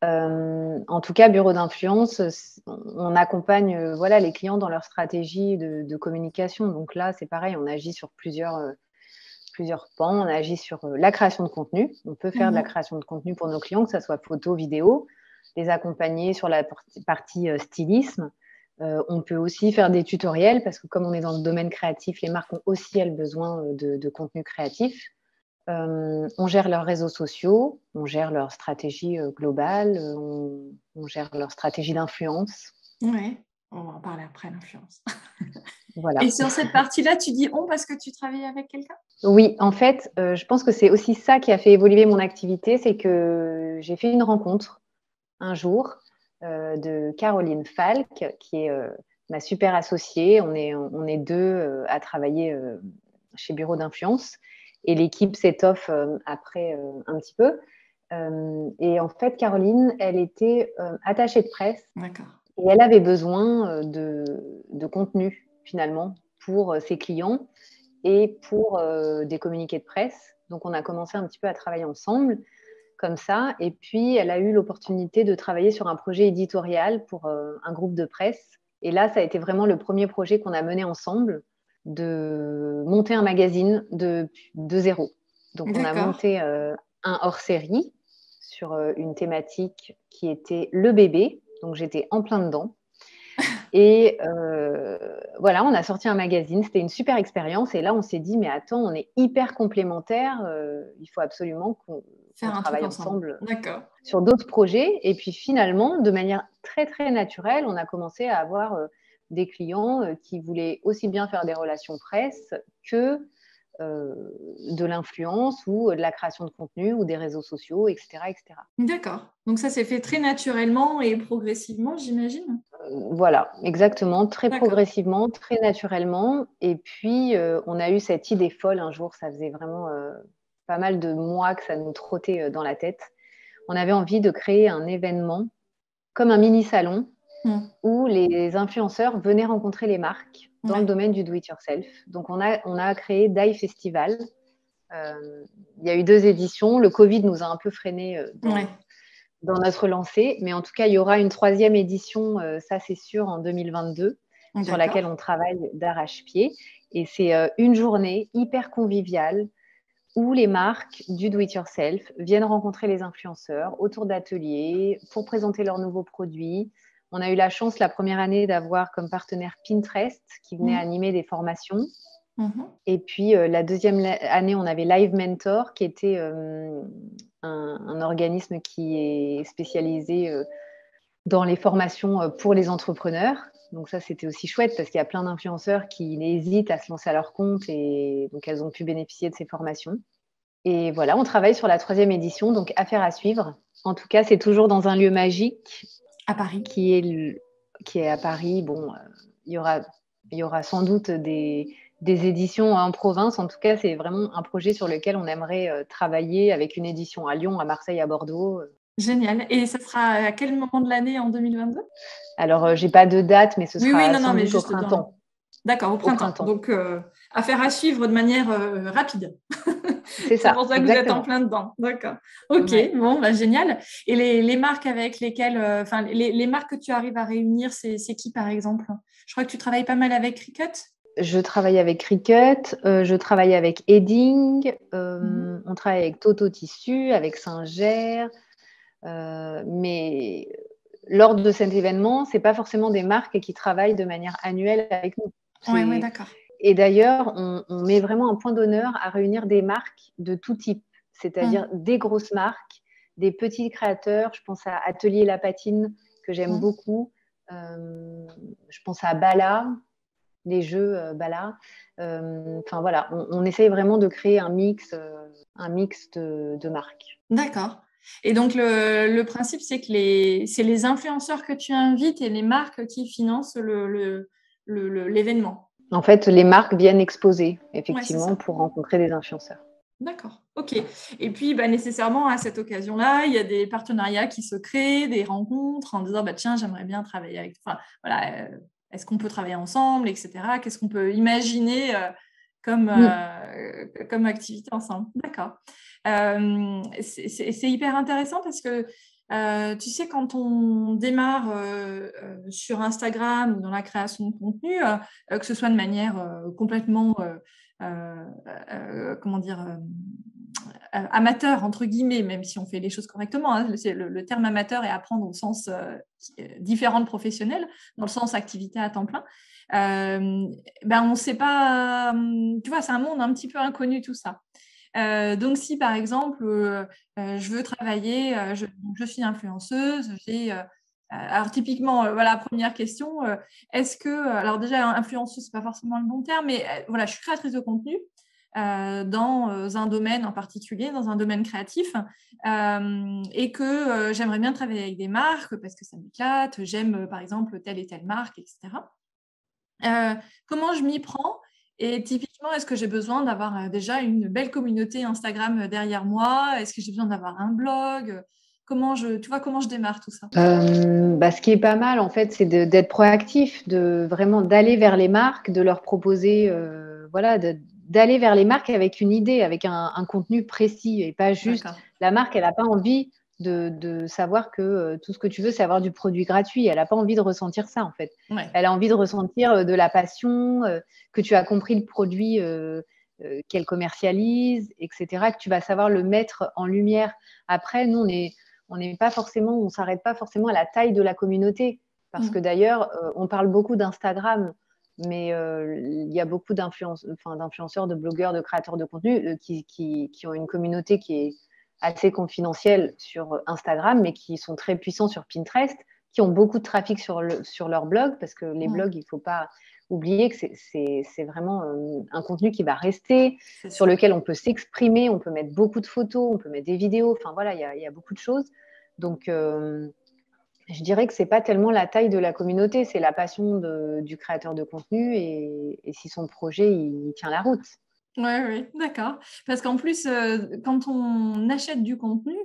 S3: En tout cas, bureau d'influence, on accompagne voilà, les clients dans leur stratégie de communication. Donc là, c'est pareil, on agit sur plusieurs pans. On agit sur la création de contenu. On peut faire de la création de contenu pour nos clients, que ce soit photo, vidéo, les accompagner sur la partie stylisme. On peut aussi faire des tutoriels parce que comme on est dans le domaine créatif, les marques ont aussi elles besoin de contenu créatif. On gère leurs réseaux sociaux, on gère leur stratégie globale, on gère leur stratégie d'influence.
S2: Ouais, on va en parler après, l'influence.
S3: Voilà.
S2: Et sur cette partie-là, tu dis on parce que tu travailles avec quelqu'un?
S3: Oui, en fait, je pense que c'est aussi ça qui a fait évoluer mon activité, c'est que j'ai fait une rencontre un jour de Caroline Falk, qui est ma super associée. On est deux à travailler chez Bureau d'influence et l'équipe s'étoffe après un petit peu. Et en fait, Caroline, elle était attachée de presse.
S2: D'accord.
S3: Et elle avait besoin de contenu finalement pour ses clients et pour des communiqués de presse. Donc, on a commencé un petit peu à travailler ensemble comme ça. Et puis, elle a eu l'opportunité de travailler sur un projet éditorial pour un groupe de presse. Et là, ça a été vraiment le premier projet qu'on a mené ensemble, de monter un magazine de zéro. Donc, on a
S2: D'accord.
S3: monté un hors-série sur une thématique qui était le bébé. Donc, j'étais en plein dedans. Et voilà, on a sorti un magazine. C'était une super expérience. Et là, on s'est dit, mais attends, on est hyper complémentaires. Il faut absolument qu'on
S2: Faire un truc
S3: travaille
S2: ensemble.
S3: ensemble
S2: D'accord.
S3: sur d'autres projets. Et puis finalement, de manière très, très naturelle, on a commencé à avoir des clients qui voulaient aussi bien faire des relations presse que de l'influence ou de la création de contenu ou des réseaux sociaux, etc., etc.
S2: D'accord. Donc ça s'est fait très naturellement et progressivement, j'imagine.
S3: Voilà, exactement, très
S2: D'accord.
S3: progressivement, très naturellement. Et puis, on a eu cette idée folle un jour, ça faisait vraiment pas mal de mois que ça nous trottait dans la tête. On avait envie de créer un événement comme un mini-salon où les influenceurs venaient rencontrer les marques dans le domaine du do-it-yourself. Donc, on a créé DAI Festival. Il y a eu 2 éditions. Le Covid nous a un peu freinés dans notre lancée, mais en tout cas, il y aura une 3e édition, ça c'est sûr, en 2022, sur laquelle on travaille d'arrache-pied. Et c'est une journée hyper conviviale où les marques du do-it-yourself viennent rencontrer les influenceurs autour d'ateliers pour présenter leurs nouveaux produits. On a eu la chance la première année d'avoir comme partenaire Pinterest qui venait animer des formations. Et puis la 2e année, on avait Live Mentor qui était un organisme qui est spécialisé dans les formations pour les entrepreneurs. Donc ça, c'était aussi chouette parce qu'il y a plein d'influenceurs qui hésitent à se lancer à leur compte et donc elles ont pu bénéficier de ces formations. Et voilà, on travaille sur la 3e édition, donc affaire à suivre. En tout cas, c'est toujours dans un lieu magique
S2: à Paris,
S3: qui est à Paris. Bon, il y aura sans doute des éditions en province. En tout cas, c'est vraiment un projet sur lequel on aimerait travailler avec une édition à Lyon, à Marseille, à Bordeaux.
S2: Génial. Et ça sera à quel moment de l'année en 2022?
S3: Alors, j'ai pas de date, mais ce sera
S2: non,
S3: sans
S2: mais
S3: doute au
S2: juste
S3: printemps.
S2: D'accord, au printemps. Donc, affaire à suivre de manière rapide.
S3: C'est ça.
S2: C'est pour ça que vous êtes en plein dedans. D'accord. Ok, ouais. Bon, bah, génial. Et les marques avec lesquelles, les marques que tu arrives à réunir, c'est qui par exemple? Je crois que tu travailles pas mal avec Cricut.
S3: Je travaille avec Cricut, je travaille avec Edding, on travaille avec Toto Tissu, avec Singer, mais lors de cet événement, ce n'est pas forcément des marques qui travaillent de manière annuelle avec nous.
S2: Oui, d'accord.
S3: Et d'ailleurs, on met vraiment un point d'honneur à réunir des marques de tout type, c'est-à-dire des grosses marques, des petits créateurs. Je pense à Atelier La Patine, que j'aime beaucoup. Je pense à Bala, les jeux Bala. Enfin voilà, on essaye vraiment de créer un mix de marques.
S2: D'accord. Et donc, le principe, c'est que c'est les influenceurs que tu invites et les marques qui financent l'événement.
S3: En fait, les marques viennent exposer, effectivement, pour rencontrer des influenceurs.
S2: D'accord, ok. Et puis, nécessairement, à cette occasion-là, il y a des partenariats qui se créent, des rencontres en disant, tiens, j'aimerais bien travailler avec toi. Enfin, voilà, est-ce qu'on peut travailler ensemble, etc. Qu'est-ce qu'on peut imaginer comme activité ensemble? D'accord. C'est hyper intéressant parce que tu sais, quand on démarre sur Instagram ou dans la création de contenu, que ce soit de manière complètement amateur, entre guillemets, même si on fait les choses correctement, hein, le terme amateur est à prendre au sens différent de professionnel, dans le sens activité à temps plein. On ne sait pas, tu vois, c'est un monde un petit peu inconnu tout ça. Donc, si par exemple, je veux travailler, je suis influenceuse, alors typiquement, voilà, première question, est-ce que, alors déjà, influenceuse, c'est pas forcément le bon terme, mais voilà, je suis créatrice de contenu dans un domaine en particulier, dans un domaine créatif, et que j'aimerais bien travailler avec des marques parce que ça m'éclate, j'aime par exemple telle et telle marque, etc. Comment je m'y prends? Et typiquement, est-ce que j'ai besoin d'avoir déjà une belle communauté Instagram derrière moi? Est-ce que j'ai besoin d'avoir un blog? Tu vois, comment je démarre tout ça?
S3: Ce qui est pas mal, en fait, c'est d'être proactif, de vraiment d'aller vers les marques, de leur proposer, d'aller vers les marques avec une idée, avec un contenu précis et pas juste la marque, elle n'a pas envie de savoir que tout ce que tu veux, c'est avoir du produit gratuit. Elle n'a pas envie de ressentir ça, en fait.
S2: Ouais.
S3: Elle a envie de ressentir de la passion, que tu as compris le produit qu'elle commercialise, etc., que tu vas savoir le mettre en lumière. Après, nous, on ne s'arrête pas forcément à la taille de la communauté. Parce que d'ailleurs, on parle beaucoup d'Instagram, mais il y a beaucoup d'influenceurs, de blogueurs, de créateurs de contenu qui ont une communauté qui est assez confidentielle sur Instagram, mais qui sont très puissants sur Pinterest, qui ont beaucoup de trafic sur leur blog, parce que les blogs, il ne faut pas oublier que c'est vraiment un contenu qui va rester, sur lequel on peut s'exprimer, on peut mettre beaucoup de photos, on peut mettre des vidéos, enfin voilà, il y a beaucoup de choses. Donc, je dirais que ce n'est pas tellement la taille de la communauté, c'est la passion du créateur de contenu et si son projet, il tient la route.
S2: Oui, d'accord. Parce qu'en plus, quand on achète du contenu,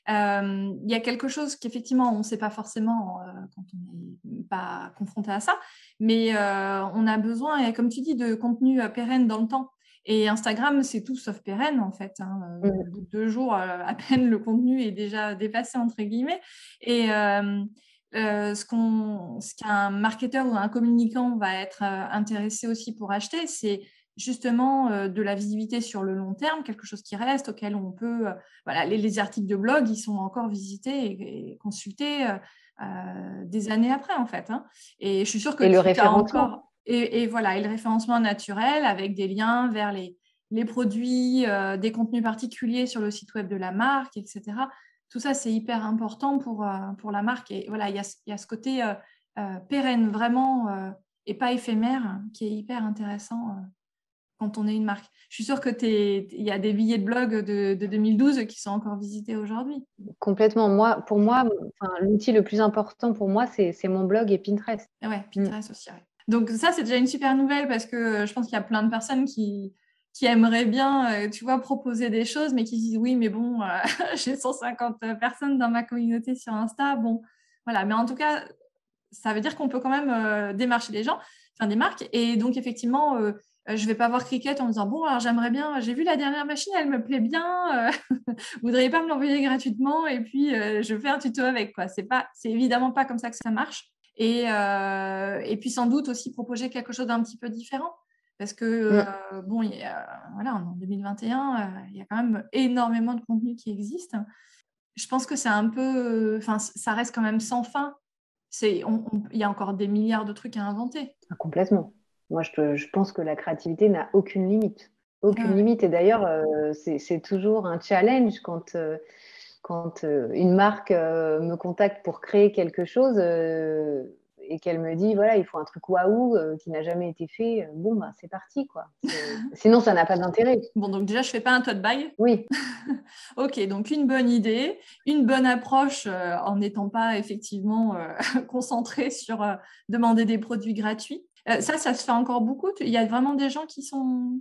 S2: il y a quelque chose qu'effectivement, on ne sait pas forcément quand on n'est pas confronté à ça, mais on a besoin, comme tu dis, de contenu pérenne dans le temps. Et Instagram, c'est tout sauf pérenne, en fait. Au bout de 2 jours, à peine, le contenu est déjà dépassé, entre guillemets. Et ce qu'un marketeur ou un communicant va être intéressé aussi pour acheter, c'est justement de la visibilité sur le long terme, quelque chose qui reste, auquel on peut... les articles de blog, ils sont encore visités et consultés des années après, en fait. Et je suis sûre que
S3: le référencement.
S2: Et voilà, et le référencement naturel avec des liens vers les produits, des contenus particuliers sur le site web de la marque, etc. Tout ça, c'est hyper important pour la marque. Et voilà, il y a ce côté pérenne, vraiment, et pas éphémère, qui est hyper intéressant quand on est une marque. Je suis sûre qu'il y a des billets de blog de 2012 qui sont encore visités aujourd'hui.
S3: Complètement. Pour moi, l'outil le plus important pour moi, c'est mon blog et Pinterest.
S2: Ouais, Pinterest aussi. Ouais. Donc ça, c'est déjà une super nouvelle parce que je pense qu'il y a plein de personnes qui aimeraient bien, tu vois, proposer des choses, mais qui disent oui, mais bon, j'ai 150 personnes dans ma communauté sur Insta. Bon, voilà. Mais en tout cas, ça veut dire qu'on peut quand même démarcher des gens, enfin des marques. Et donc, effectivement, je ne vais pas voir Cricut en me disant, bon, alors j'aimerais bien, j'ai vu la dernière machine, elle me plaît bien, vous ne voudriez pas me l'envoyer gratuitement et puis je fais un tuto avec, quoi. C'est évidemment pas comme ça que ça marche. Et puis sans doute aussi proposer quelque chose d'un petit peu différent. Parce que, bon, voilà, on est en 2021, il y a quand même énormément de contenu qui existe. Je pense que c'est un peu... Enfin, ça reste quand même sans fin. Il y a encore des milliards de trucs à inventer.
S3: Complètement. Moi, je pense que la créativité n'a aucune limite. Aucune limite. Et d'ailleurs, c'est toujours un challenge quand une marque me contacte pour créer quelque chose et qu'elle me dit, voilà, il faut un truc waouh qui n'a jamais été fait. Bon, bah, c'est parti, quoi. Sinon, ça n'a pas d'intérêt.
S2: Bon, donc déjà, je ne fais pas un tote bag.
S3: Oui.
S2: Ok, donc une bonne idée, une bonne approche en n'étant pas effectivement concentré sur demander des produits gratuits. Ça se fait encore beaucoup. Il y a vraiment des gens qui font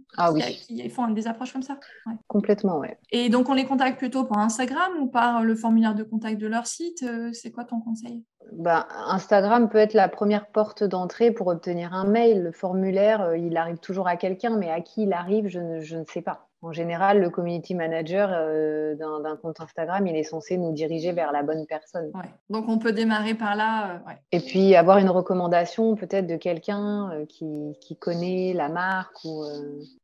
S2: des approches comme ça. Ouais.
S3: Complètement, oui.
S2: Et donc, on les contacte plutôt par Instagram ou par le formulaire de contact de leur site. C'est quoi ton conseil?
S3: Instagram peut être la première porte d'entrée pour obtenir un mail. Le formulaire, il arrive toujours à quelqu'un, mais à qui il arrive, je ne sais pas. En général, le community manager d'un compte Instagram, il est censé nous diriger vers la bonne personne.
S2: Ouais. Donc, on peut démarrer par là. Ouais.
S3: Et puis, avoir une recommandation peut-être de quelqu'un qui connaît la marque.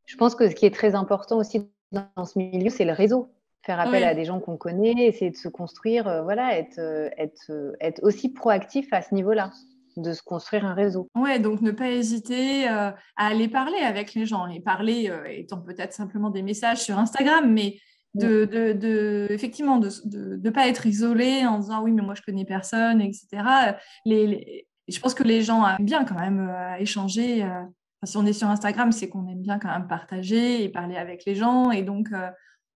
S3: Je pense que ce qui est très important aussi dans ce milieu, c'est le réseau. Faire appel à des gens qu'on connaît, essayer de se construire, être aussi proactif à ce niveau-là, de se construire un réseau.
S2: Ouais, donc ne pas hésiter à aller parler avec les gens. Et parler étant peut-être simplement des messages sur Instagram, mais effectivement, de pas être isolé en disant oui, mais moi je connais personne, etc. Je pense que les gens aiment bien quand même échanger. Si on est sur Instagram, c'est qu'on aime bien quand même partager et parler avec les gens. Et donc,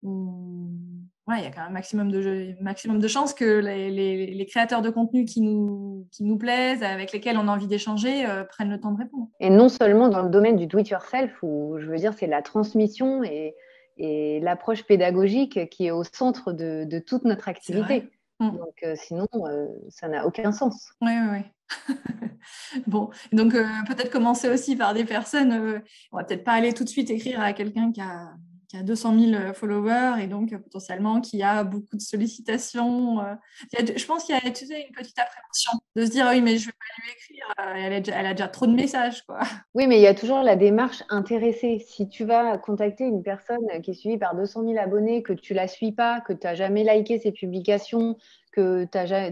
S2: il y a quand même un maximum de chances que les créateurs de contenu qui nous plaisent, avec lesquels on a envie d'échanger, prennent le temps de répondre.
S3: Et non seulement dans le domaine du do-it-yourself, où je veux dire, c'est la transmission et l'approche pédagogique qui est au centre de toute notre activité. Donc, sinon, ça n'a aucun sens.
S2: Oui. Bon, donc peut-être commencer aussi par des personnes. On va peut-être pas aller tout de suite écrire à quelqu'un qui a 200 000 followers et donc potentiellement qui a beaucoup de sollicitations. Je pense qu'il y a une petite appréhension de se dire oui, mais je vais pas lui écrire, elle a déjà trop de messages, quoi.
S3: Oui, mais il y a toujours la démarche intéressée. Si tu vas contacter une personne qui est suivie par 200 000 abonnés, que tu la suis pas, que tu n'as jamais liké ses publications, que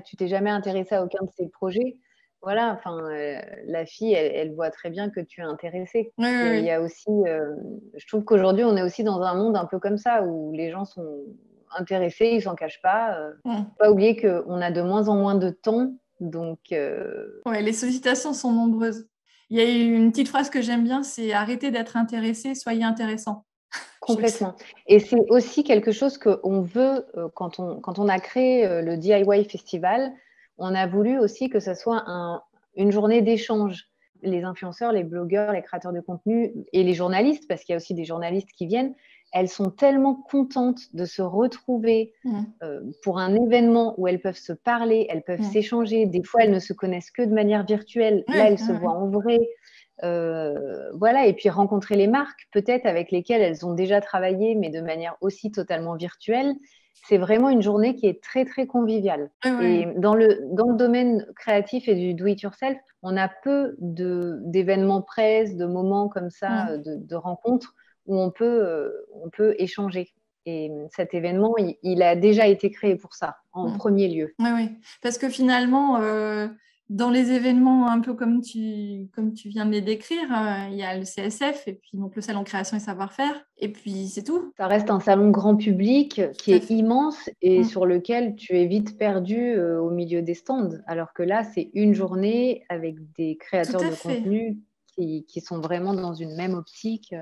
S3: tu t'es jamais intéressé à aucun de ses projets, voilà, enfin, la fille, elle voit très bien que tu es intéressé. Il y a aussi, je trouve qu'aujourd'hui, on est aussi dans un monde un peu comme ça, où les gens sont intéressés, ils s'en cachent pas. Pas oublier qu'on a de moins en moins de temps, donc...
S2: Ouais, les sollicitations sont nombreuses. Il y a une petite phrase que j'aime bien, c'est « Arrêtez d'être intéressé, soyez intéressant ».
S3: Complètement. Et c'est aussi quelque chose qu'on veut, quand on a créé le DIY Festival, on a voulu aussi que ce soit une journée d'échange. Les influenceurs, les blogueurs, les créateurs de contenu et les journalistes, parce qu'il y a aussi des journalistes qui viennent, elles sont tellement contentes de se retrouver pour un événement où elles peuvent se parler, elles peuvent s'échanger. Des fois, elles ne se connaissent que de manière virtuelle. Là, elles se voient en vrai. Voilà, et puis rencontrer les marques, peut-être avec lesquelles elles ont déjà travaillé, mais de manière aussi totalement virtuelle. C'est vraiment une journée qui est très, très conviviale. Et dans le domaine créatif et du do-it-yourself, on a peu d'événements presse, de moments comme ça, de rencontres où on peut échanger. Et cet événement, il a déjà été créé pour ça, en premier lieu.
S2: Oui, parce que finalement, dans les événements un peu comme tu viens de les décrire, il y a le CSF et puis donc le salon création et savoir-faire, et puis c'est tout.
S3: Ça reste un salon grand public qui est immense et sur lequel tu es vite perdu au milieu des stands, alors que là, c'est une journée avec des créateurs de contenu qui sont vraiment dans une même optique.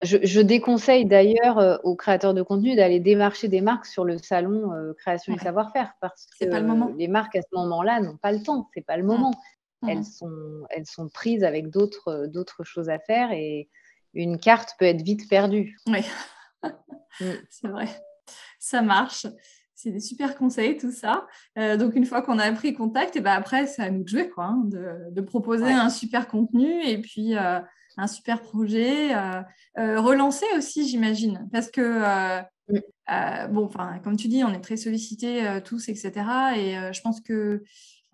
S3: Je déconseille d'ailleurs aux créateurs de contenu d'aller démarcher des marques sur le salon création et savoir-faire parce que les marques à ce moment-là n'ont pas le temps, c'est pas le moment. Elles sont prises avec d'autres choses à faire et une carte peut être vite perdue.
S2: Oui, c'est vrai, ça marche. C'est des super conseils, tout ça. Donc, une fois qu'on a pris contact, et ben après, c'est à nous de jouer, quoi, hein, de proposer un super contenu et puis un super projet. Relancer aussi, j'imagine. Parce que, bon, enfin, comme tu dis, on est très sollicités tous, etc. Et je pense que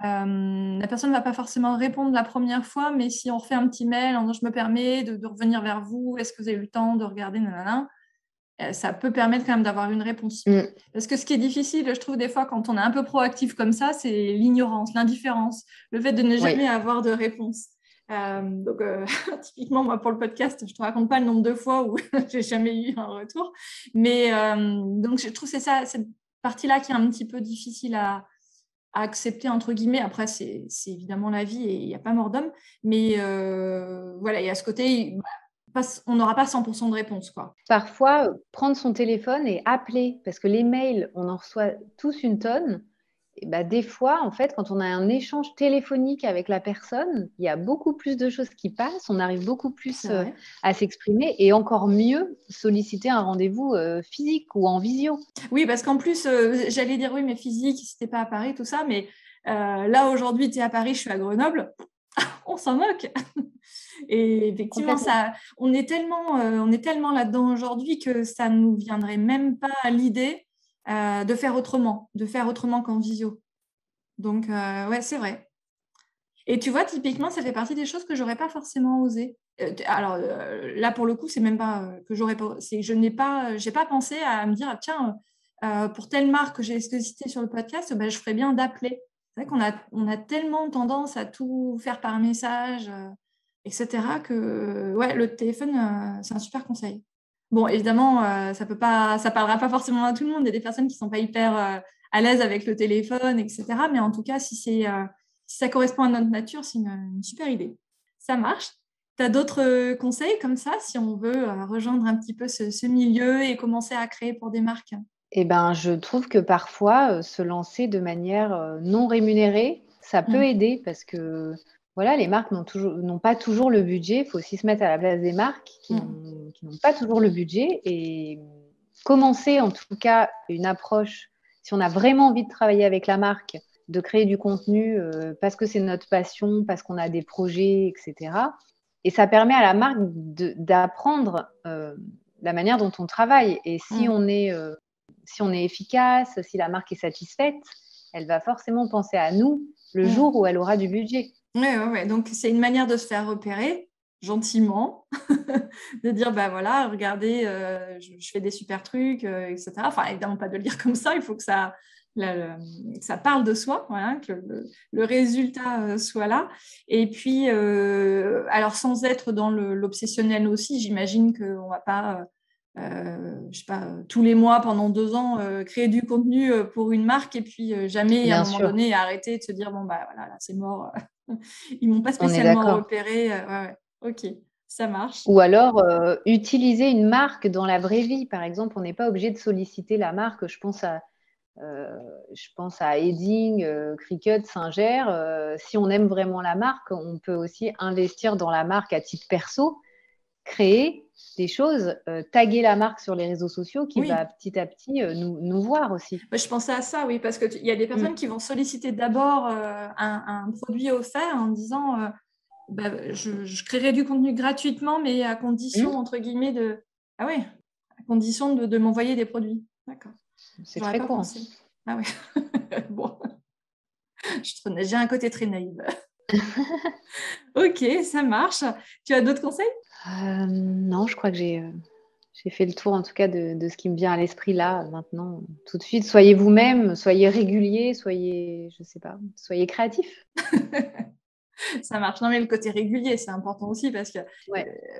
S2: la personne ne va pas forcément répondre la première fois, mais si on refait un petit mail en disant je me permets de revenir vers vous, est-ce que vous avez eu le temps de regarder, nanana, ça peut permettre quand même d'avoir une réponse. Parce que ce qui est difficile, je trouve, des fois, quand on est un peu proactif comme ça, c'est l'ignorance, l'indifférence, le fait de ne jamais avoir de réponse. Donc, typiquement, moi, pour le podcast, je ne te raconte pas le nombre de fois où j'ai jamais eu un retour. Mais donc, je trouve que c'est ça, cette partie-là qui est un petit peu difficile à accepter, entre guillemets. Après, c'est évidemment la vie et il n'y a pas mort d'homme. Mais voilà, il y a ce côté, on n'aura pas 100% de réponse, quoi.
S3: Parfois, prendre son téléphone et appeler, parce que les mails, on en reçoit tous une tonne. Et bah, des fois, en fait, quand on a un échange téléphonique avec la personne, il y a beaucoup plus de choses qui passent, on arrive beaucoup plus à s'exprimer et encore mieux solliciter un rendez-vous physique ou en visio.
S2: Oui, parce qu'en plus, j'allais dire oui, mais physique, si t'es pas à Paris, tout ça, mais là, aujourd'hui, tu es à Paris, je suis à Grenoble, on s'en moque. Et effectivement, on est tellement là-dedans aujourd'hui que ça ne nous viendrait même pas à l'idée de faire autrement qu'en visio. Donc, ouais, c'est vrai. Et tu vois, typiquement, ça fait partie des choses que j'aurais pas forcément osé. Alors là, pour le coup, c'est même pas que j'aurais pas. C'est que j'ai pas pensé à me dire, tiens, pour telle marque que j'ai citée sur le podcast, je ferais bien d'appeler. C'est vrai qu'on a tellement tendance à tout faire par message, etc., que ouais, le téléphone, c'est un super conseil. Bon, évidemment, ça parlera pas forcément à tout le monde. Il y a des personnes qui sont pas hyper à l'aise avec le téléphone, etc. Mais en tout cas, si ça correspond à notre nature, c'est une super idée. Ça marche. Tu as d'autres conseils comme ça, si on veut rejoindre un petit peu ce milieu et commencer à créer pour des marques?
S3: Eh ben, je trouve que parfois, se lancer de manière non rémunérée, ça peut aider parce que voilà, les marques n'ont pas toujours le budget. Il faut aussi se mettre à la place des marques qui n'ont pas toujours le budget. Et commencer en tout cas une approche, si on a vraiment envie de travailler avec la marque, de créer du contenu parce que c'est notre passion, parce qu'on a des projets, etc. Et ça permet à la marque d'apprendre la manière dont on travaille. Et si on est efficace, si la marque est satisfaite, elle va forcément penser à nous le jour où elle aura du budget.
S2: Ouais. Donc, c'est une manière de se faire repérer gentiment, de dire, bah voilà, regardez, je fais des super trucs, etc. Enfin, évidemment, pas de le dire comme ça, il faut que ça parle de soi, voilà, que le résultat soit là. Et puis, alors sans être dans l'obsessionnel aussi, j'imagine qu'on ne va pas, je sais pas, tous les mois pendant 2 ans, créer du contenu pour une marque et puis jamais,
S3: Bien
S2: à un moment
S3: sûr.
S2: donné, arrêter de se dire, bon, bah voilà, là, c'est mort. Ils m'ont pas spécialement repéré. Ouais. Ok, ça marche.
S3: Ou alors, utiliser une marque dans la vraie vie. Par exemple, on n'est pas obligé de solliciter la marque. Je pense à Edding, Cricut, Singer. Si on aime vraiment la marque, on peut aussi investir dans la marque à titre perso, créer des choses, taguer la marque sur les réseaux sociaux qui va petit à petit nous voir aussi.
S2: Je pensais à ça, oui, parce qu'il y a des personnes qui vont solliciter d'abord un produit offert en disant je créerai du contenu gratuitement, mais à condition, entre guillemets, à condition de m'envoyer des produits. D'accord.
S3: C'est très courant.
S2: Pensé. Ah oui. Bon. J'ai un côté très naïf. Ok, ça marche. Tu as d'autres conseils?
S3: Non, je crois que j'ai fait le tour en tout cas de ce qui me vient à l'esprit là, maintenant, tout de suite. Soyez vous-même, soyez régulier, soyez créatif.
S2: Ça marche. Non, mais le côté régulier, c'est important aussi parce que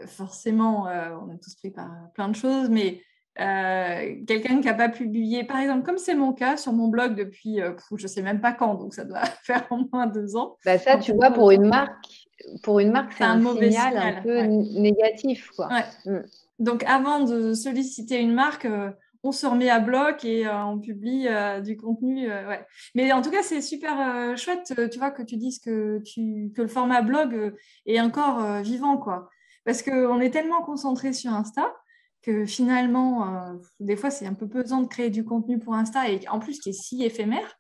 S2: forcément, on est tous pris par plein de choses, mais quelqu'un qui n'a pas publié, par exemple, comme c'est mon cas, sur mon blog depuis, je ne sais même pas quand, donc ça doit faire au moins 2 ans.
S3: Bah ça, tu vois, pour une marque, c'est un
S2: mauvais
S3: signal un peu négatif, quoi.
S2: Ouais. Donc, avant de solliciter une marque, on se remet à bloc et on publie du contenu. Mais en tout cas, c'est super chouette, tu vois, que tu dises que le format blog est encore vivant, quoi. Parce qu'on est tellement concentré sur Insta que finalement, des fois, c'est un peu pesant de créer du contenu pour Insta et en plus qui est si éphémère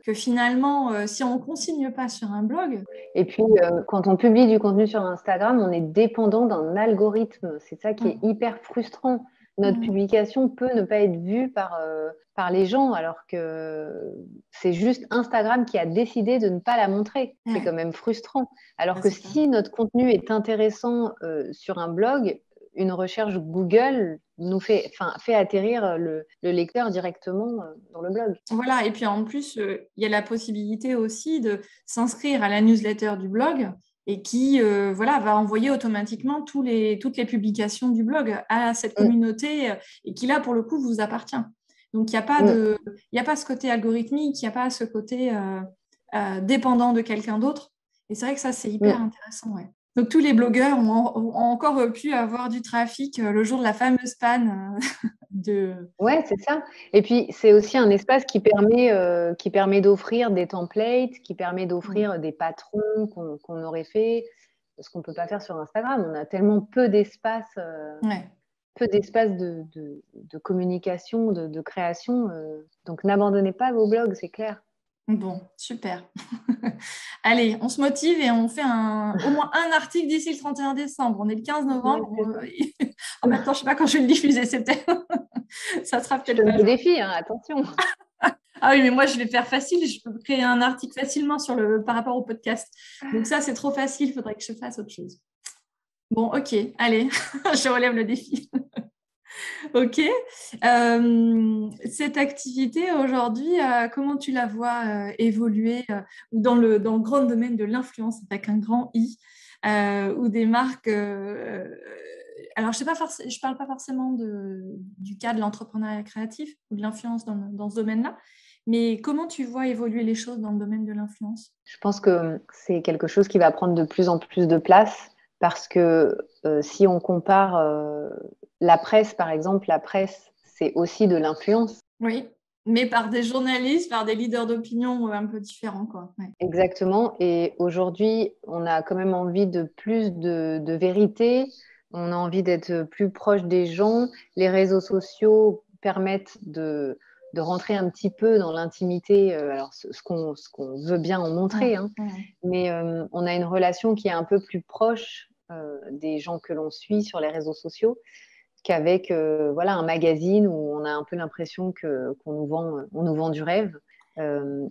S2: que finalement, si on ne consigne pas sur un blog.
S3: Et puis, quand on publie du contenu sur Instagram, on est dépendant d'un algorithme. C'est ça qui est hyper frustrant. Notre publication peut ne pas être vue par les gens, alors que c'est juste Instagram qui a décidé de ne pas la montrer. C'est quand même frustrant. Alors que si notre contenu est intéressant sur un blog, une recherche Google nous fait atterrir le lecteur directement dans le blog.
S2: Voilà, et puis en plus, il y a la possibilité aussi de s'inscrire à la newsletter du blog et qui va envoyer automatiquement toutes les publications du blog à cette communauté et qui là, pour le coup, vous appartient. Donc, il n'y a pas ce côté algorithmique, il n'y a pas ce côté dépendant de quelqu'un d'autre. Et c'est vrai que ça, c'est hyper intéressant, ouais. Donc, tous les blogueurs ont encore pu avoir du trafic le jour de la fameuse panne
S3: Ouais, c'est ça. Et puis, c'est aussi un espace qui permet d'offrir des templates, qui permet d'offrir des patrons qu'on aurait fait, ce qu'on ne peut pas faire sur Instagram. On a tellement peu d'espace de communication, de création. Donc, n'abandonnez pas vos blogs, c'est clair.
S2: Bon, super. Allez, on se motive et on fait au moins un article d'ici le 31 décembre. On est le 15 novembre. En même temps, je ne sais pas quand je vais le diffuser, c'est peut-être... Ça sera peut-être
S3: pas. Je te défi, hein, attention.
S2: Ah oui, mais moi, je vais faire facile. Je peux créer un article facilement par rapport au podcast. Donc ça, c'est trop facile. Il faudrait que je fasse autre chose. Bon, ok. Allez, je relève le défi. Ok. Cette activité aujourd'hui, comment tu la vois évoluer dans le grand domaine de l'influence avec un grand I, ou des marques. Alors, je ne parle pas forcément du cas de l'entrepreneuriat créatif ou de l'influence dans ce domaine-là, mais comment tu vois évoluer les choses dans le domaine de l'influence?
S3: Je pense que c'est quelque chose qui va prendre de plus en plus de place parce que si on compare la presse, par exemple, la presse, c'est aussi de l'influence.
S2: Oui, mais par des journalistes, par des leaders d'opinion un peu différents, quoi. Ouais.
S3: Exactement. Et aujourd'hui, on a quand même envie de plus de vérité. On a envie d'être plus proche des gens. Les réseaux sociaux permettent de rentrer un petit peu dans l'intimité, alors ce qu'on veut bien en montrer, hein. Mais on a une relation qui est un peu plus proche des gens que l'on suit sur les réseaux sociaux qu'avec un magazine où on a un peu l'impression qu'on nous vend du rêve.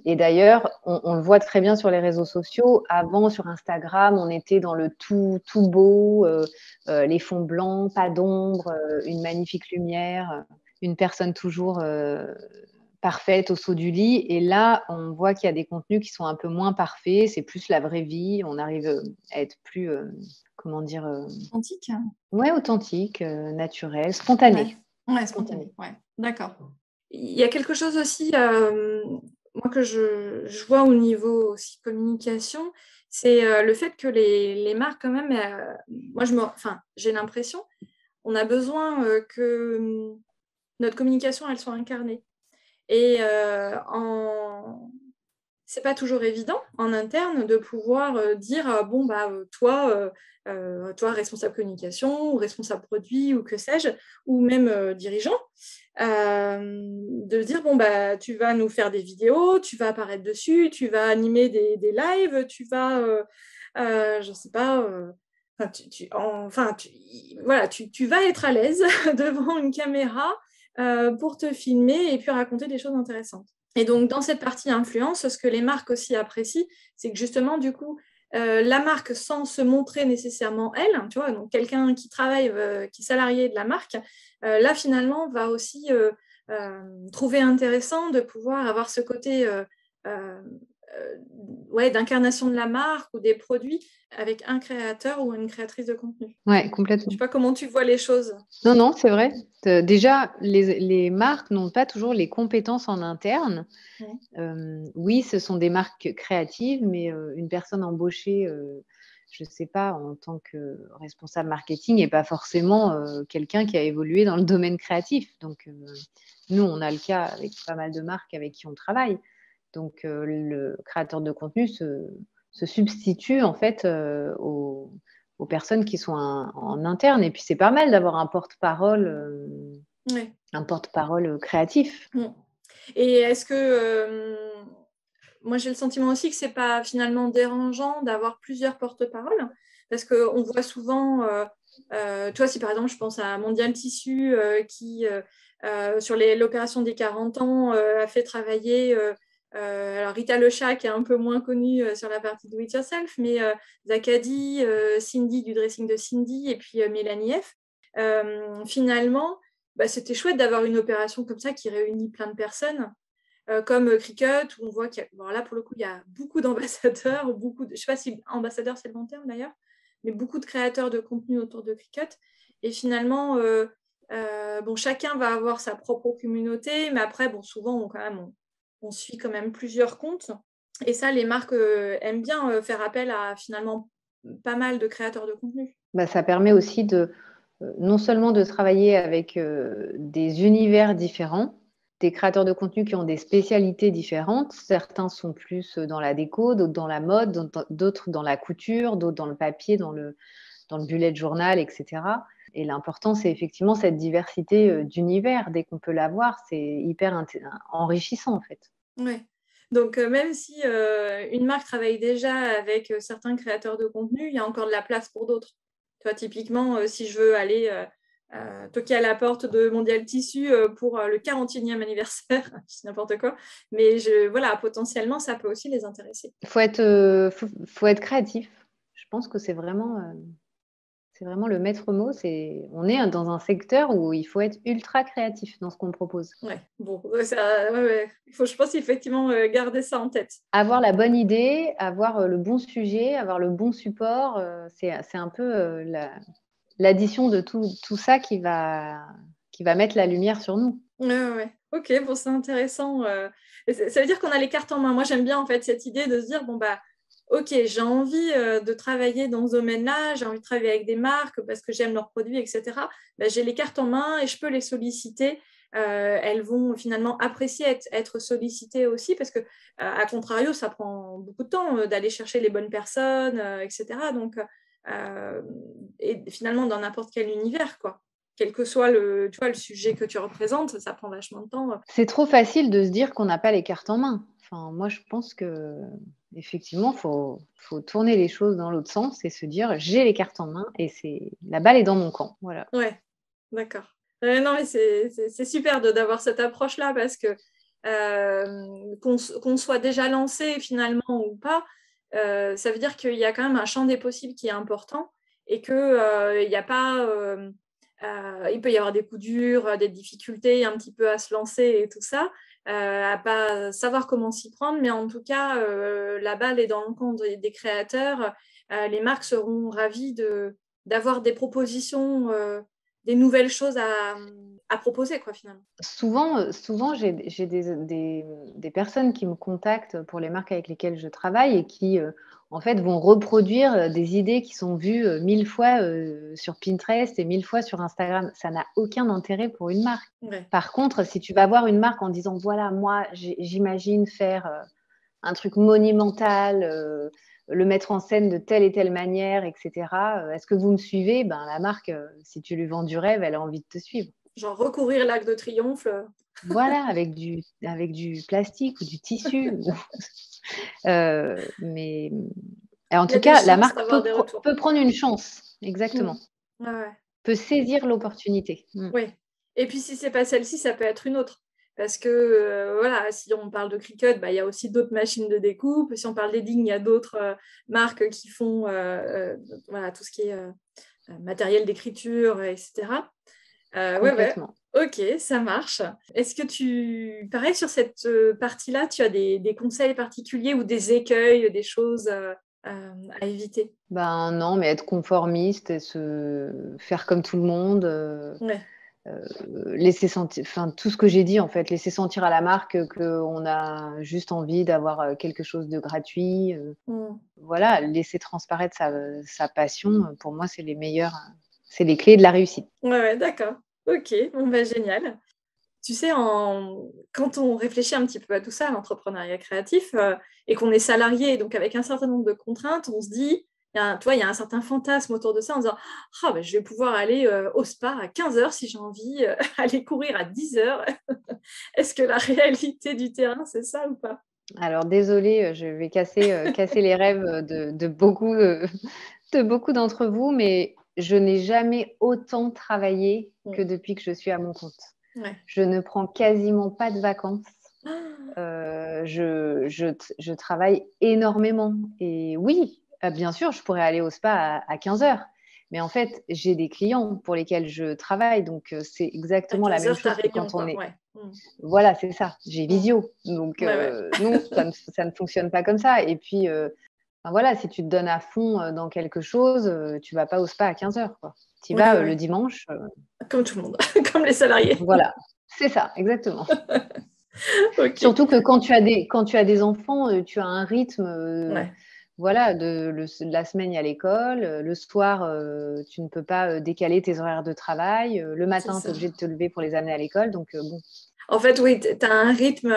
S3: Et d'ailleurs, on le voit très bien sur les réseaux sociaux. Avant, sur Instagram, on était dans le tout beau, les fonds blancs, pas d'ombre, une magnifique lumière, une personne toujours parfaite au saut du lit. Et là, on voit qu'il y a des contenus qui sont un peu moins parfaits. C'est plus la vraie vie. On arrive à être plus, comment dire,
S2: authentique.
S3: Ouais, authentique, naturel, spontané.
S2: Ouais, spontané. Ouais, d'accord. Il y a quelque chose aussi, moi que je vois au niveau aussi communication, c'est le fait que les marques quand même, j'ai l'impression, on a besoin que notre communication elle soit incarnée. Et c'est pas toujours évident en interne de pouvoir dire toi responsable communication ou responsable produit ou que sais-je, ou même dirigeant, de dire tu vas nous faire des vidéos, tu vas apparaître dessus, tu vas animer des lives, tu vas je sais pas tu vas être à l'aise devant une caméra pour te filmer et puis raconter des choses intéressantes. Et donc, dans cette partie influence, ce que les marques aussi apprécient, c'est que justement, du coup, la marque, sans se montrer nécessairement elle, tu vois, donc quelqu'un qui travaille, qui est salarié de la marque, là, finalement, va aussi trouver intéressant de pouvoir avoir ce côté d'incarnation de la marque ou des produits avec un créateur ou une créatrice de contenu.
S3: Ouais, complètement.
S2: Je ne sais pas comment tu vois les choses.
S3: Non, c'est vrai. Déjà, les marques n'ont pas toujours les compétences en interne. Oui, ce sont des marques créatives, mais une personne embauchée, je ne sais pas, en tant que responsable marketing n'est pas forcément quelqu'un qui a évolué dans le domaine créatif. Donc, nous, on a le cas avec pas mal de marques avec qui on travaille. Donc, le créateur de contenu se substitue en fait au aux personnes qui sont en interne. Et puis, c'est pas mal d'avoir un porte-parole,
S2: Ouais.
S3: un porte-parole créatif.
S2: Et est-ce que moi j'ai le sentiment aussi que c'est pas finalement dérangeant d'avoir plusieurs porte-paroles parce qu'on voit souvent, tu vois, si par exemple je pense à Mondial Tissu qui sur l'opération des 40 ans a fait travailler alors Rita Lecha qui est un peu moins connue sur la partie do it yourself, mais Zakadi, Cindy du dressing de Cindy et puis Mélanie F. Finalement, c'était chouette d'avoir une opération comme ça qui réunit plein de personnes, comme Cricut, où on voit qu'il y a, bon, là pour le coup, il y a beaucoup d'ambassadeurs, je ne sais pas si ambassadeur c'est le bon terme d'ailleurs, mais beaucoup de créateurs de contenu autour de Cricut. Et finalement, bon, chacun va avoir sa propre communauté, mais après, bon, souvent, on suit quand même plusieurs comptes. Et ça, les marques aiment bien faire appel à finalement pas mal de créateurs de contenu.
S3: Ça permet aussi non seulement de travailler avec des univers différents, des créateurs de contenu qui ont des spécialités différentes. Certains sont plus dans la déco, d'autres dans la mode, d'autres dans la couture, d'autres dans le papier, dans le bullet journal, etc. Et l'important, c'est effectivement cette diversité d'univers. Dès qu'on peut l'avoir, c'est hyper enrichissant en fait.
S2: Ouais. Donc, même si une marque travaille déjà avec certains créateurs de contenu, il y a encore de la place pour d'autres. Tu vois, typiquement, si je veux aller toquer à la porte de Mondial Tissu pour le 41e anniversaire, je dis n'importe quoi, mais voilà, potentiellement, ça peut aussi les intéresser.
S3: Faut être créatif. Je pense que c'est vraiment le maître mot. On est dans un secteur où il faut être ultra créatif dans ce qu'on propose.
S2: Ouais, bon, je pense effectivement garder ça en tête.
S3: Avoir la bonne idée, avoir le bon sujet, avoir le bon support, c'est un peu l'addition de tout ça qui va mettre la lumière sur nous.
S2: Ouais. Ok, bon, c'est intéressant. Ça veut dire qu'on a les cartes en main. Moi, j'aime bien en fait cette idée de se dire, bon, ok, j'ai envie de travailler dans ce domaine-là, j'ai envie de travailler avec des marques parce que j'aime leurs produits, etc. J'ai les cartes en main et je peux les solliciter. Elles vont finalement apprécier être sollicitées aussi parce que, à contrario, ça prend beaucoup de temps d'aller chercher les bonnes personnes, etc. Donc, et finalement, dans n'importe quel univers, quoi. Quel que soit le sujet que tu représentes, ça prend vachement de temps.
S3: C'est trop facile de se dire qu'on n'a pas les cartes en main. Enfin, moi, je pense que effectivement, faut tourner les choses dans l'autre sens et se dire j'ai les cartes en main et la balle est dans mon camp. Voilà.
S2: Ouais, d'accord. Non, mais c'est super d'avoir cette approche-là parce que qu'on soit déjà lancé finalement ou pas, ça veut dire qu'il y a quand même un champ des possibles qui est important et que il n'y a pas... il peut y avoir des coups durs, des difficultés un petit peu à se lancer et tout ça, à pas savoir comment s'y prendre, mais en tout cas, la balle est dans le camp des créateurs. Les marques seront ravies d'avoir des propositions, des nouvelles choses à proposer, quoi, finalement.
S3: Souvent j'ai des personnes qui me contactent pour les marques avec lesquelles je travaille et qui, en fait, vont reproduire des idées qui sont vues 1000 fois sur Pinterest et 1000 fois sur Instagram. Ça n'a aucun intérêt pour une marque.
S2: Ouais.
S3: Par contre, si tu vas voir une marque en disant, voilà, moi, j'imagine faire un truc monumental, le mettre en scène de telle et telle manière, etc. Est-ce que vous me suivez ? La marque, si tu lui vends du rêve, elle a envie de te suivre.
S2: Genre recourir l'Arc de Triomphe.
S3: Voilà, avec du plastique ou du tissu. Mais en tout cas, la marque peut prendre une chance. Exactement.
S2: Ouais.
S3: Peut saisir l'opportunité.
S2: Oui. Et puis, si ce n'est pas celle-ci, ça peut être une autre. Parce que, voilà, si on parle de Cricut, il y a aussi d'autres machines de découpe. Si on parle d'Edding, il y a d'autres marques qui font voilà, tout ce qui est matériel d'écriture, etc.
S3: Complètement.
S2: Ouais. Ok, ça marche. Est-ce que pareil, sur cette partie-là, tu as des conseils particuliers ou des écueils, des choses à éviter?
S3: Non, mais être conformiste et se faire comme tout le monde.
S2: Ouais.
S3: Laisser sentir, tout ce que j'ai dit en fait, laisser sentir à la marque qu'on a juste envie d'avoir quelque chose de gratuit. Voilà, laisser transparaître sa passion, pour moi, c'est les clés de la réussite.
S2: Ouais, d'accord. Ok, bon, génial. Tu sais, quand on réfléchit un petit peu à tout ça, à l'entrepreneuriat créatif, et qu'on est salarié, donc avec un certain nombre de contraintes, on se dit, tu vois, il y a un certain fantasme autour de ça en disant ah, ben, je vais pouvoir aller au spa à 15h si j'ai envie, aller courir à 10h. Est-ce que la réalité du terrain, c'est ça ou pas?
S3: Alors désolée, je vais casser les rêves de beaucoup, de beaucoup d'entre vous, mais je n'ai jamais autant travaillé que depuis que je suis à mon compte.
S2: Ouais.
S3: Je ne prends quasiment pas de vacances. Je travaille énormément. Et oui, bien sûr, je pourrais aller au spa à 15h. Mais en fait, j'ai des clients pour lesquels je travaille. Donc, c'est
S2: À
S3: exactement la
S2: 15
S3: même
S2: heures, ta
S3: chose que
S2: réunion,
S3: quand on
S2: quoi.
S3: est…
S2: Ouais.
S3: Voilà, c'est ça. J'ai visio. Donc,
S2: Ouais.
S3: non, ça ne fonctionne pas comme ça. Et puis, enfin, voilà, si tu te donnes à fond dans quelque chose, tu vas pas au spa à 15h, quoi. Tu y vas le dimanche.
S2: Comme tout le monde, comme les salariés.
S3: Voilà, c'est ça, exactement.
S2: Ok.
S3: Surtout que quand tu as des enfants, tu as un rythme,
S2: Ouais.
S3: voilà, de la semaine, il y a l'école. Le soir, tu ne peux pas décaler tes horaires de travail. Le
S2: C'est
S3: matin, tu
S2: ça.
S3: es obligé de te lever pour les amener à l'école. Donc, bon.
S2: En fait, oui, tu as un rythme.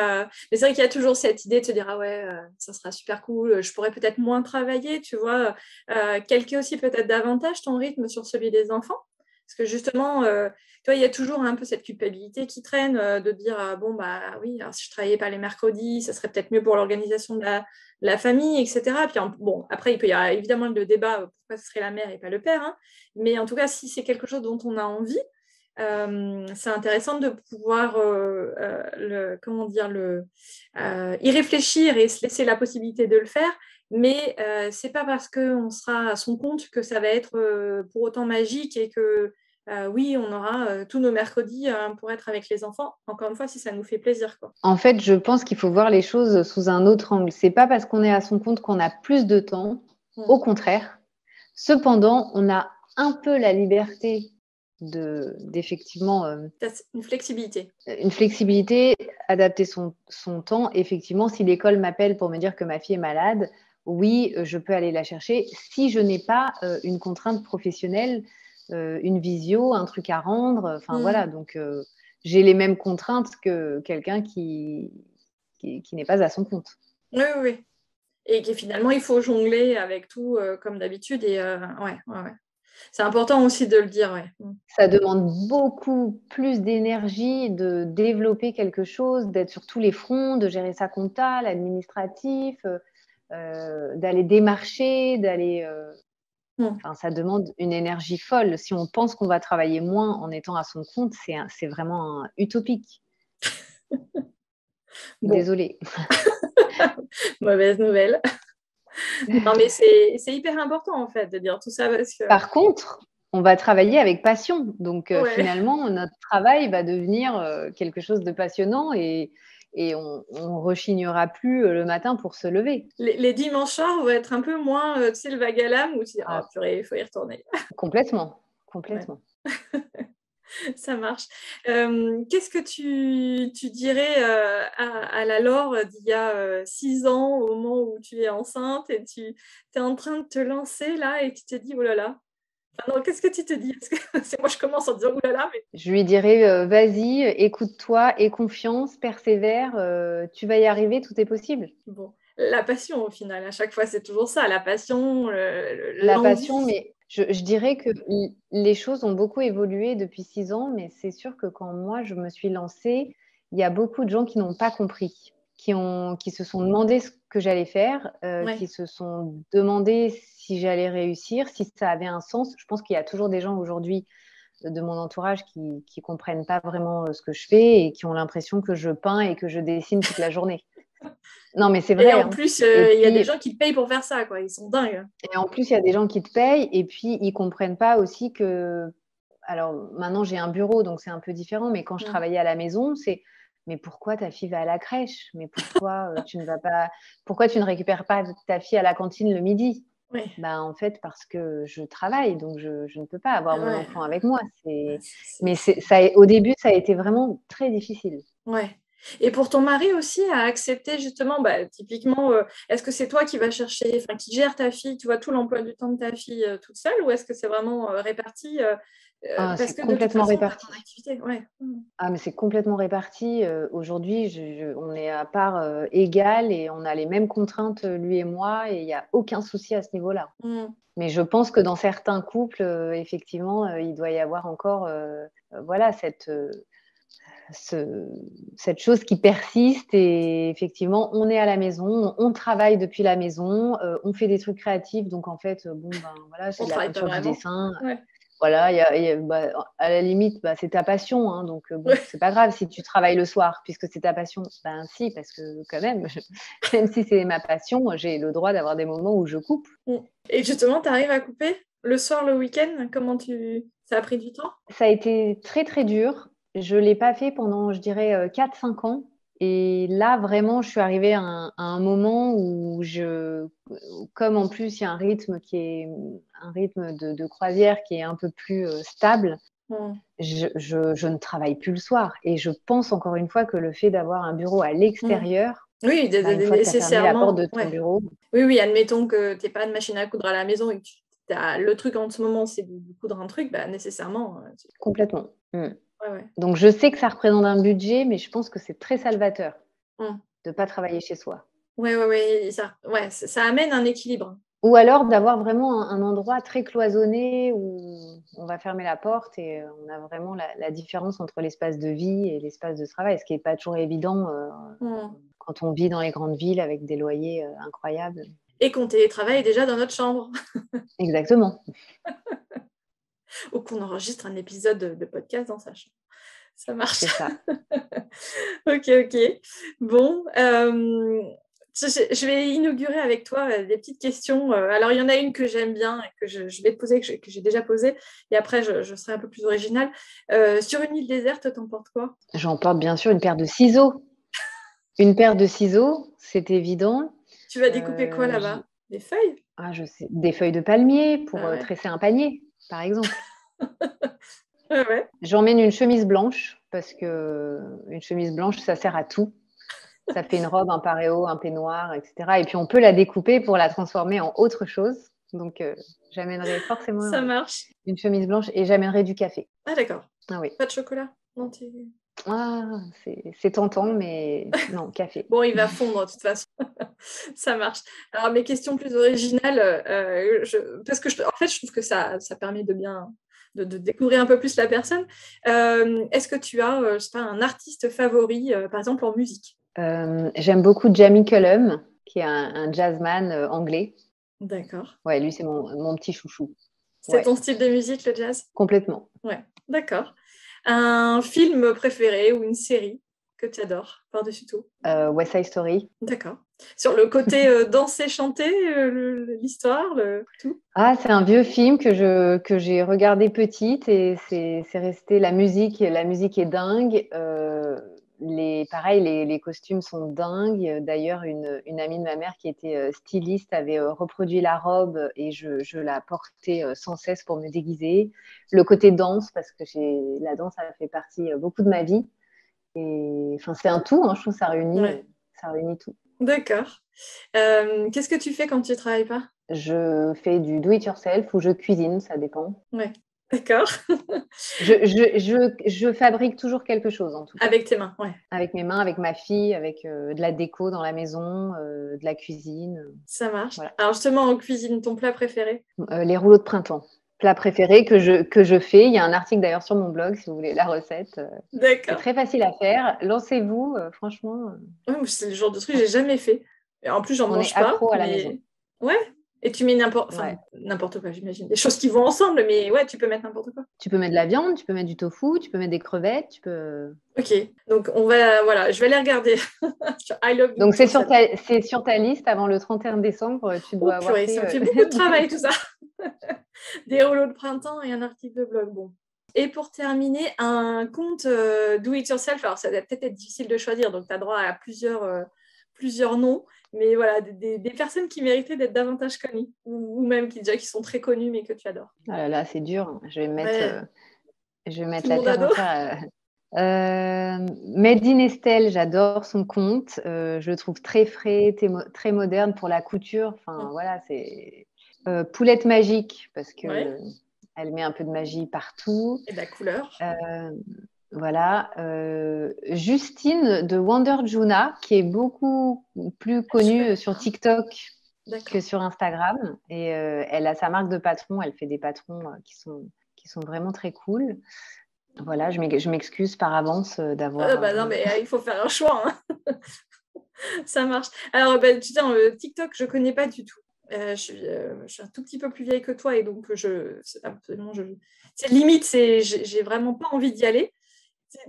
S2: Mais c'est vrai qu'il y a toujours cette idée de se dire ah ouais, ça sera super cool, je pourrais peut-être moins travailler, tu vois. Calquer aussi peut-être davantage ton rythme sur celui des enfants. Parce que justement, tu vois, il y a toujours un peu cette culpabilité qui traîne de dire ah, bon, bah oui, alors, si je travaillais pas les mercredis, ça serait peut-être mieux pour l'organisation de la famille, etc. Puis bon, après, il peut y avoir évidemment le débat pourquoi ce serait la mère et pas le père. Hein. Mais en tout cas, si c'est quelque chose dont on a envie, c'est intéressant de pouvoir y réfléchir et se laisser la possibilité de le faire, mais c'est pas parce qu'on sera à son compte que ça va être pour autant magique et que oui, on aura tous nos mercredis pour être avec les enfants, encore une fois, si ça nous fait plaisir, quoi.
S3: En fait, je pense qu'il faut voir les choses sous un autre angle. C'est pas parce qu'on est à son compte qu'on a plus de temps, au contraire. Cependant, on a un peu la liberté d'effectivement
S2: Une flexibilité.
S3: Une flexibilité, adapter son temps. Effectivement, si l'école m'appelle pour me dire que ma fille est malade, oui, je peux aller la chercher. Si je n'ai pas une contrainte professionnelle, une visio, un truc à rendre, enfin voilà, donc j'ai les mêmes contraintes que quelqu'un qui n'est pas à son compte.
S2: Oui. Et que finalement, il faut jongler avec tout comme d'habitude. Et ouais. C'est important aussi de le dire, ouais.
S3: Ça demande beaucoup plus d'énergie de développer quelque chose, d'être sur tous les fronts, de gérer sa compta, l'administratif, d'aller démarcher, d'aller… Enfin, ça demande une énergie folle. Si on pense qu'on va travailler moins en étant à son compte, c'est vraiment utopique.
S2: Bon.
S3: Désolée.
S2: Mauvaise nouvelle. Non, mais c'est hyper important, en fait, de dire tout ça parce que…
S3: Par contre, on va travailler avec passion. Donc,
S2: Ouais.
S3: finalement, notre travail va devenir quelque chose de passionnant et on ne rechignera plus le matin pour se lever.
S2: Les dimanches soirs vont être un peu moins, tu sais, le vague à l'âme où tu dis « Oh purée, il faut y retourner ».
S3: Complètement.
S2: Ouais. Ça marche. Qu'est-ce que tu dirais à la Laure d'il y a 6 ans, au moment où tu es enceinte et tu es en train de te lancer là et tu te dis « Oh là là ». Non, qu'est-ce que tu te dis? C'est moi, je commence en disant « Oh là là ». Mais…
S3: Je lui dirais vas-y, écoute-toi, aie confiance, persévère, tu vas y arriver, tout est possible.
S2: Bon, la passion au final, à chaque fois, c'est toujours ça, la passion,
S3: La
S2: l'envie.
S3: passion, mais je dirais que les choses ont beaucoup évolué depuis 6 ans, mais c'est sûr que quand moi, je me suis lancée, il y a beaucoup de gens qui n'ont pas compris, qui se sont demandé ce que j'allais faire, qui se sont demandé si j'allais réussir, si ça avait un sens. Je pense qu'il y a toujours des gens aujourd'hui de mon entourage qui comprennent pas vraiment ce que je fais et qui ont l'impression que je peins et que je dessine toute la journée. Non, mais c'est vrai.
S2: Et en plus, il y a des gens qui te payent pour faire ça, quoi. Ils sont dingues.
S3: Et en plus, il y a des gens qui te payent et puis ils comprennent pas aussi que… Alors maintenant, j'ai un bureau, donc c'est un peu différent, mais quand je travaillais à la maison, c'est… Mais pourquoi ta fille va à la crèche? Mais pourquoi tu ne vas pas… Pourquoi tu ne récupères pas ta fille à la cantine le midi?
S2: Oui.
S3: Ben, en fait, parce que je travaille, donc je ne peux pas avoir mon enfant avec moi. Mais au début, ça a été vraiment très difficile.
S2: Ouais. Et pour ton mari aussi, à accepter justement, bah, typiquement, est-ce que c'est toi qui vas chercher, enfin, qui gère ta fille, tu vois, tout l'emploi du temps de ta fille toute seule, ou est-ce que c'est vraiment réparti parce
S3: C'est
S2: que de toute
S3: complètement
S2: façon, tu as
S3: réparti.
S2: ton activité. Ouais.
S3: Ah, mais c'est complètement réparti. Aujourd'hui, on est à part égale et on a les mêmes contraintes, lui et moi, et il n'y a aucun souci à ce niveau-là. Mais je pense que dans certains couples, effectivement, il doit y avoir encore voilà, cette chose qui persiste. Et effectivement, on est à la maison, on travaille depuis la maison, on fait des trucs créatifs. Donc, en fait, bon, ben, voilà, c'est
S2: On
S3: de la
S2: travaille pas
S3: peinture, du
S2: vraiment.
S3: dessin.
S2: Ouais.
S3: Voilà, bah, à la limite, bah, c'est ta passion. Hein, donc, bon,
S2: Ouais.
S3: c'est pas grave si tu travailles le soir, puisque c'est ta passion. Ben si, parce que quand même, même si c'est ma passion, j'ai le droit d'avoir des moments où je coupe.
S2: Et justement, tu arrives à couper le soir, le week-end? Ça a pris du temps?
S3: Ça a été très, très dur. Je ne l'ai pas fait pendant, je dirais, 4-5 ans. Et là, vraiment, je suis arrivée à un moment où comme en plus, il y a un rythme un rythme de croisière qui est un peu plus stable, je ne travaille plus le soir. Et je pense encore une fois que le fait d'avoir un bureau à l'extérieur,
S2: Oui,
S3: une fois que tu as fermé la porte
S2: nécessairement.
S3: de ton bureau.
S2: Oui, admettons que tu n'aies pas de machine à coudre à la maison et que le truc en ce moment, c'est de coudre un truc, bah, nécessairement.
S3: Complètement.
S2: Ouais.
S3: Donc, je sais que ça représente un budget, mais je pense que c'est très salvateur de ne pas travailler chez soi.
S2: Oui, ça amène un équilibre.
S3: Ou alors d'avoir vraiment un endroit très cloisonné où on va fermer la porte et on a vraiment la différence entre l'espace de vie et l'espace de travail, ce qui n'est pas toujours évident quand on vit dans les grandes villes avec des loyers incroyables.
S2: Et qu'on télétravaille déjà dans notre chambre.
S3: Exactement.
S2: Ou qu'on enregistre un épisode de podcast dans sa chambre. Ça marche.
S3: C'est ça.
S2: Ok. Bon, je vais inaugurer avec toi des petites questions. Alors, il y en a une que j'aime bien et que je vais te poser, que j'ai déjà posée. Et après, je serai un peu plus originale. Sur une île déserte, t'emportes quoi?
S3: J'emporte bien sûr une paire de ciseaux. Une paire de ciseaux, c'est évident.
S2: Tu vas découper quoi là-bas? Des feuilles?
S3: Je sais, des feuilles de palmier pour
S2: ouais.
S3: tresser un panier, par exemple.
S2: Ouais.
S3: J'emmène une chemise blanche parce que une chemise blanche, ça sert à tout. Ça fait une robe, un paréo, un peignoir, etc. Et puis, on peut la découper pour la transformer en autre chose. Donc, j'amènerai forcément
S2: Ça marche.
S3: Une chemise blanche et j'amènerai du café.
S2: Ah, d'accord.
S3: Ah oui.
S2: Pas de chocolat? Non,
S3: c'est tentant, mais non, café.
S2: Bon, il va fondre de toute façon. Ça marche. Alors, mes questions plus originales, parce que en fait, je trouve que ça permet de découvrir un peu plus la personne. Est-ce que tu as, je sais pas, un artiste favori, par exemple en musique?
S3: J'aime beaucoup Jamie Cullum, qui est un jazzman anglais.
S2: D'accord.
S3: Ouais, lui, c'est mon petit chouchou.
S2: C'est ton style de musique, le jazz?
S3: Complètement.
S2: Ouais, d'accord. Un film préféré ou une série que tu adores par-dessus tout?
S3: West Side Story.
S2: D'accord. Sur le côté danser, chanter, l'histoire, tout?
S3: C'est un vieux film que j'ai regardé petite et c'est resté la musique est dingue. Les costumes sont dingues. D'ailleurs, une amie de ma mère qui était styliste avait reproduit la robe et je la portais sans cesse pour me déguiser. Le côté danse, parce que la danse, ça fait partie beaucoup de ma vie. Et enfin, c'est un tout, hein, je trouve que ça réunit tout.
S2: D'accord. Qu'est-ce que tu fais quand tu ne travailles pas?
S3: Je fais du do-it-yourself ou je cuisine, ça dépend.
S2: Ouais, d'accord.
S3: je fabrique toujours quelque chose, en tout cas.
S2: Avec tes mains, ouais.
S3: Avec mes mains, avec ma fille, avec de la déco dans la maison, de la cuisine.
S2: Ça marche.
S3: Voilà.
S2: Alors justement, en cuisine, ton plat préféré?
S3: Les rouleaux de printemps. Plat préféré que je fais. Il y a un article d'ailleurs sur mon blog, si vous voulez la recette.
S2: D'accord.
S3: C'est très facile à faire. Lancez-vous, franchement.
S2: Ouais, c'est le genre de truc que j'ai jamais fait. Et en plus, j'en mange pas.
S3: On est accro à la maison.
S2: Ouais. Et tu mets n'importe quoi, j'imagine. Des choses qui vont ensemble, mais ouais, tu peux mettre n'importe quoi.
S3: Tu peux mettre de la viande, tu peux mettre du tofu, tu peux mettre des crevettes, tu peux...
S2: Ok, donc je vais les regarder.
S3: Donc c'est sur ta liste avant le 31 décembre, tu dois avoir fait...
S2: Ça me fait beaucoup de travail tout ça. Des rouleaux de printemps et un article de blog, bon. Et pour terminer, un compte do it yourself, alors ça va peut-être être difficile de choisir, donc tu as droit à plusieurs noms, mais voilà, des personnes qui méritaient d'être davantage connues, ou même qui sont très connues, mais que tu adores.
S3: Ah là, c'est dur. Je vais mettre
S2: la terre
S3: entière. Made in Estelle, j'adore son compte. Je le trouve très frais, très moderne pour la couture. Enfin, voilà, c'est Poulette Magique, parce que elle met un peu de magie partout.
S2: Et de la couleur.
S3: Voilà. Justine de Wonder Juna, qui est beaucoup plus connue sur TikTok. que sur Instagram. Et elle a sa marque de patron. Elle fait des patrons qui sont vraiment très cool. Voilà, je m'excuse par avance d'avoir...
S2: non, mais il faut faire un choix. Hein. Ça marche. Alors, tu sais, TikTok, je ne connais pas du tout. Je suis un tout petit peu plus vieille que toi et donc c'est limite, j'ai vraiment pas envie d'y aller.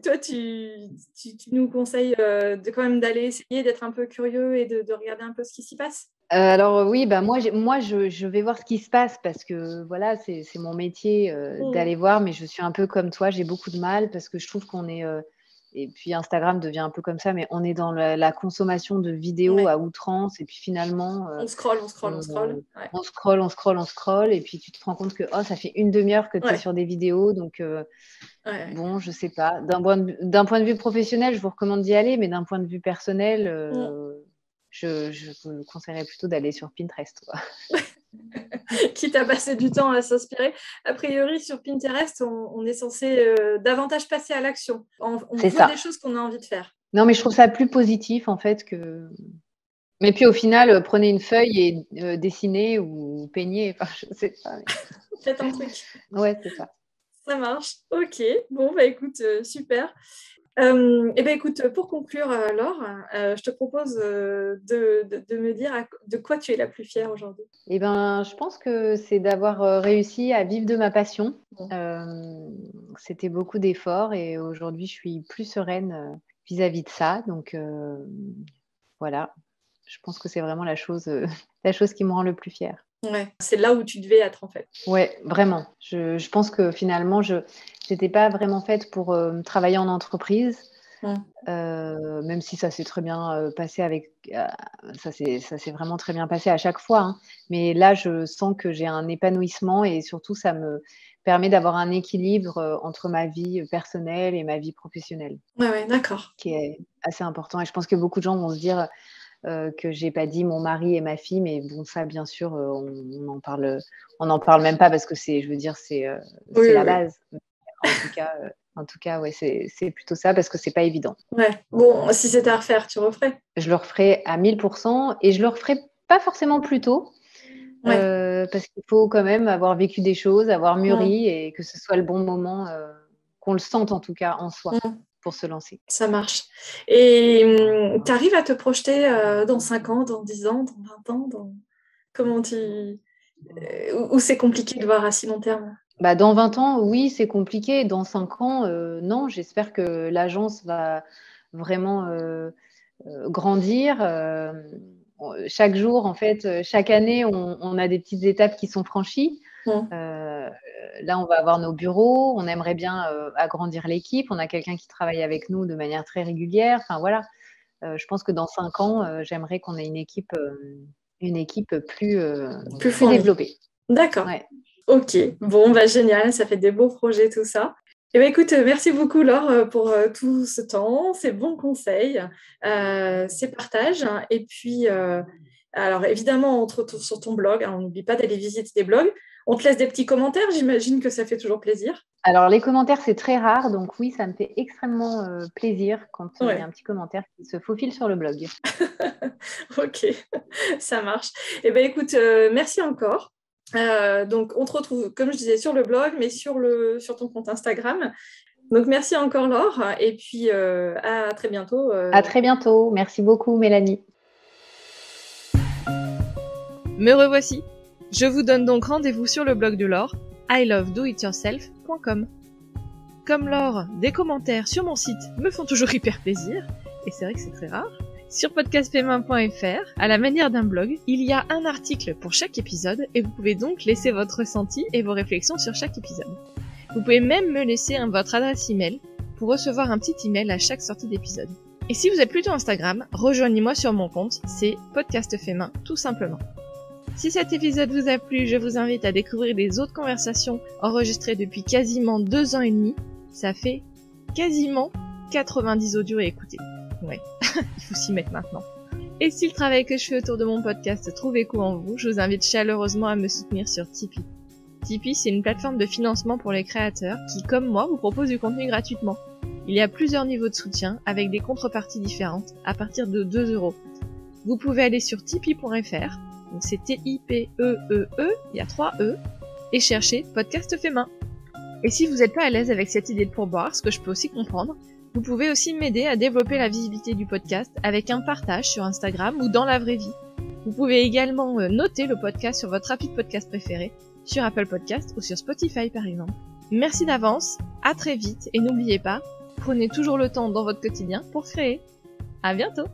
S2: Toi, tu nous conseilles quand même d'aller essayer d'être un peu curieux et de regarder un peu ce qui s'y passe?
S3: Alors oui, moi je vais voir ce qui se passe parce que voilà, c'est mon métier d'aller voir, mais je suis un peu comme toi, j'ai beaucoup de mal parce que je trouve qu'on est et puis Instagram devient un peu comme ça, mais on est dans la consommation de vidéos à outrance et puis finalement
S2: on scrolle. Ouais.
S3: On scrolle et puis tu te rends compte que ça fait une demi-heure que tu es sur des vidéos, donc bon, je sais pas. D'un point de vue professionnel, je vous recommande d'y aller, mais d'un point de vue personnel, je vous conseillerais plutôt d'aller sur Pinterest.
S2: Quitte à passer du temps à s'inspirer. A priori, sur Pinterest, on est censé davantage passer à l'action. On voit des choses qu'on a envie de faire.
S3: Non, mais je trouve ça plus positif, en fait, que... Mais puis, au final, prenez une feuille et dessinez ou peignez. Enfin, je sais pas. Mais...
S2: Faites un truc.
S3: Ouais, c'est ça.
S2: Ça marche. Ok. Bon, écoute, super. Écoute, pour conclure, Laure, je te propose de me dire de quoi tu es la plus fière aujourd'hui.
S3: Je pense que c'est d'avoir réussi à vivre de ma passion. C'était beaucoup d'efforts et aujourd'hui, je suis plus sereine vis-à-vis de ça. Donc, voilà, je pense que c'est vraiment la chose qui me rend le plus fière.
S2: Ouais, c'est là où tu devais être en fait.
S3: Ouais, vraiment. Je pense que finalement, je n'étais pas vraiment faite pour travailler en entreprise, même si ça s'est très bien passé ça s'est vraiment très bien passé à chaque fois. Hein. Mais là, je sens que j'ai un épanouissement et surtout, ça me permet d'avoir un équilibre entre ma vie personnelle et ma vie professionnelle.
S2: Ouais, d'accord.
S3: Qui est assez important. Et je pense que beaucoup de gens vont se dire... que j'ai pas dit mon mari et ma fille, mais bon, ça, bien sûr, on en parle même pas parce que c'est la base. En tout cas, ouais, c'est plutôt ça parce que c'est pas évident.
S2: Ouais. Bon, si c'était à refaire, tu referais?
S3: Je le referais à 1000% et je le referais pas forcément plus tôt. Parce qu'il faut quand même avoir vécu des choses, avoir mûri et que ce soit le bon moment, qu'on le sente en tout cas en soi. Pour se lancer.
S2: Ça marche. Et tu arrives à te projeter dans 5 ans, dans 10 ans, dans 20 ans Comment ou c'est compliqué de voir à si long terme?
S3: Dans 20 ans, oui, c'est compliqué. Dans 5 ans, non. J'espère que l'agence va vraiment grandir. Chaque jour, en fait, chaque année, on a des petites étapes qui sont franchies. Là, on va avoir nos bureaux. On aimerait bien agrandir l'équipe. On a quelqu'un qui travaille avec nous de manière très régulière. Enfin, voilà. Je pense que dans 5 ans, j'aimerais qu'on ait une équipe plus développée.
S2: D'accord.
S3: Ouais.
S2: Ok. Bon, génial. Ça fait des beaux projets, tout ça. Écoute, merci beaucoup Laure pour tout ce temps, ces bons conseils, ces partages. Et puis, alors évidemment, on te retrouve sur ton blog. Hein, on n'oublie pas d'aller visiter des blogs. On te laisse des petits commentaires, j'imagine que ça fait toujours plaisir.
S3: Alors, les commentaires, c'est très rare. Donc oui, ça me fait extrêmement plaisir quand il y a un petit commentaire qui se faufile sur le blog.
S2: Ok, ça marche. Écoute, merci encore. Donc, on te retrouve, comme je disais, sur le blog, mais sur ton compte Instagram. Donc, merci encore Laure. Et puis, à très bientôt.
S3: À très bientôt. Merci beaucoup, Mélanie.
S1: Me revoici. Je vous donne donc rendez-vous sur le blog de Laure, ilovedoityourself.com. Comme Laure, des commentaires sur mon site me font toujours hyper plaisir, et c'est vrai que c'est très rare. Sur podcastfemain.fr, à la manière d'un blog, il y a un article pour chaque épisode, et vous pouvez donc laisser votre ressenti et vos réflexions sur chaque épisode. Vous pouvez même me laisser votre adresse email pour recevoir un petit email à chaque sortie d'épisode. Et si vous êtes plutôt Instagram, rejoignez-moi sur mon compte, c'est podcastfemain tout simplement. Si cet épisode vous a plu, je vous invite à découvrir les autres conversations enregistrées depuis quasiment 2 ans et demi. Ça fait quasiment 90 audios à écouter. Ouais, il faut s'y mettre maintenant. Et si le travail que je fais autour de mon podcast trouve écho en vous, je vous invite chaleureusement à me soutenir sur Tipeee. Tipeee, c'est une plateforme de financement pour les créateurs qui, comme moi, vous propose du contenu gratuitement. Il y a plusieurs niveaux de soutien avec des contreparties différentes à partir de 2 €. Vous pouvez aller sur tipeee.fr donc c'est T-I-P-E-E-E, il y a 3 E, et cherchez Podcast fait main. Et si vous n'êtes pas à l'aise avec cette idée de pourboire, ce que je peux aussi comprendre, vous pouvez aussi m'aider à développer la visibilité du podcast avec un partage sur Instagram ou dans la vraie vie. Vous pouvez également noter le podcast sur votre appli de podcast préféré, sur Apple Podcast ou sur Spotify par exemple. Merci d'avance, à très vite et n'oubliez pas, prenez toujours le temps dans votre quotidien pour créer. À bientôt!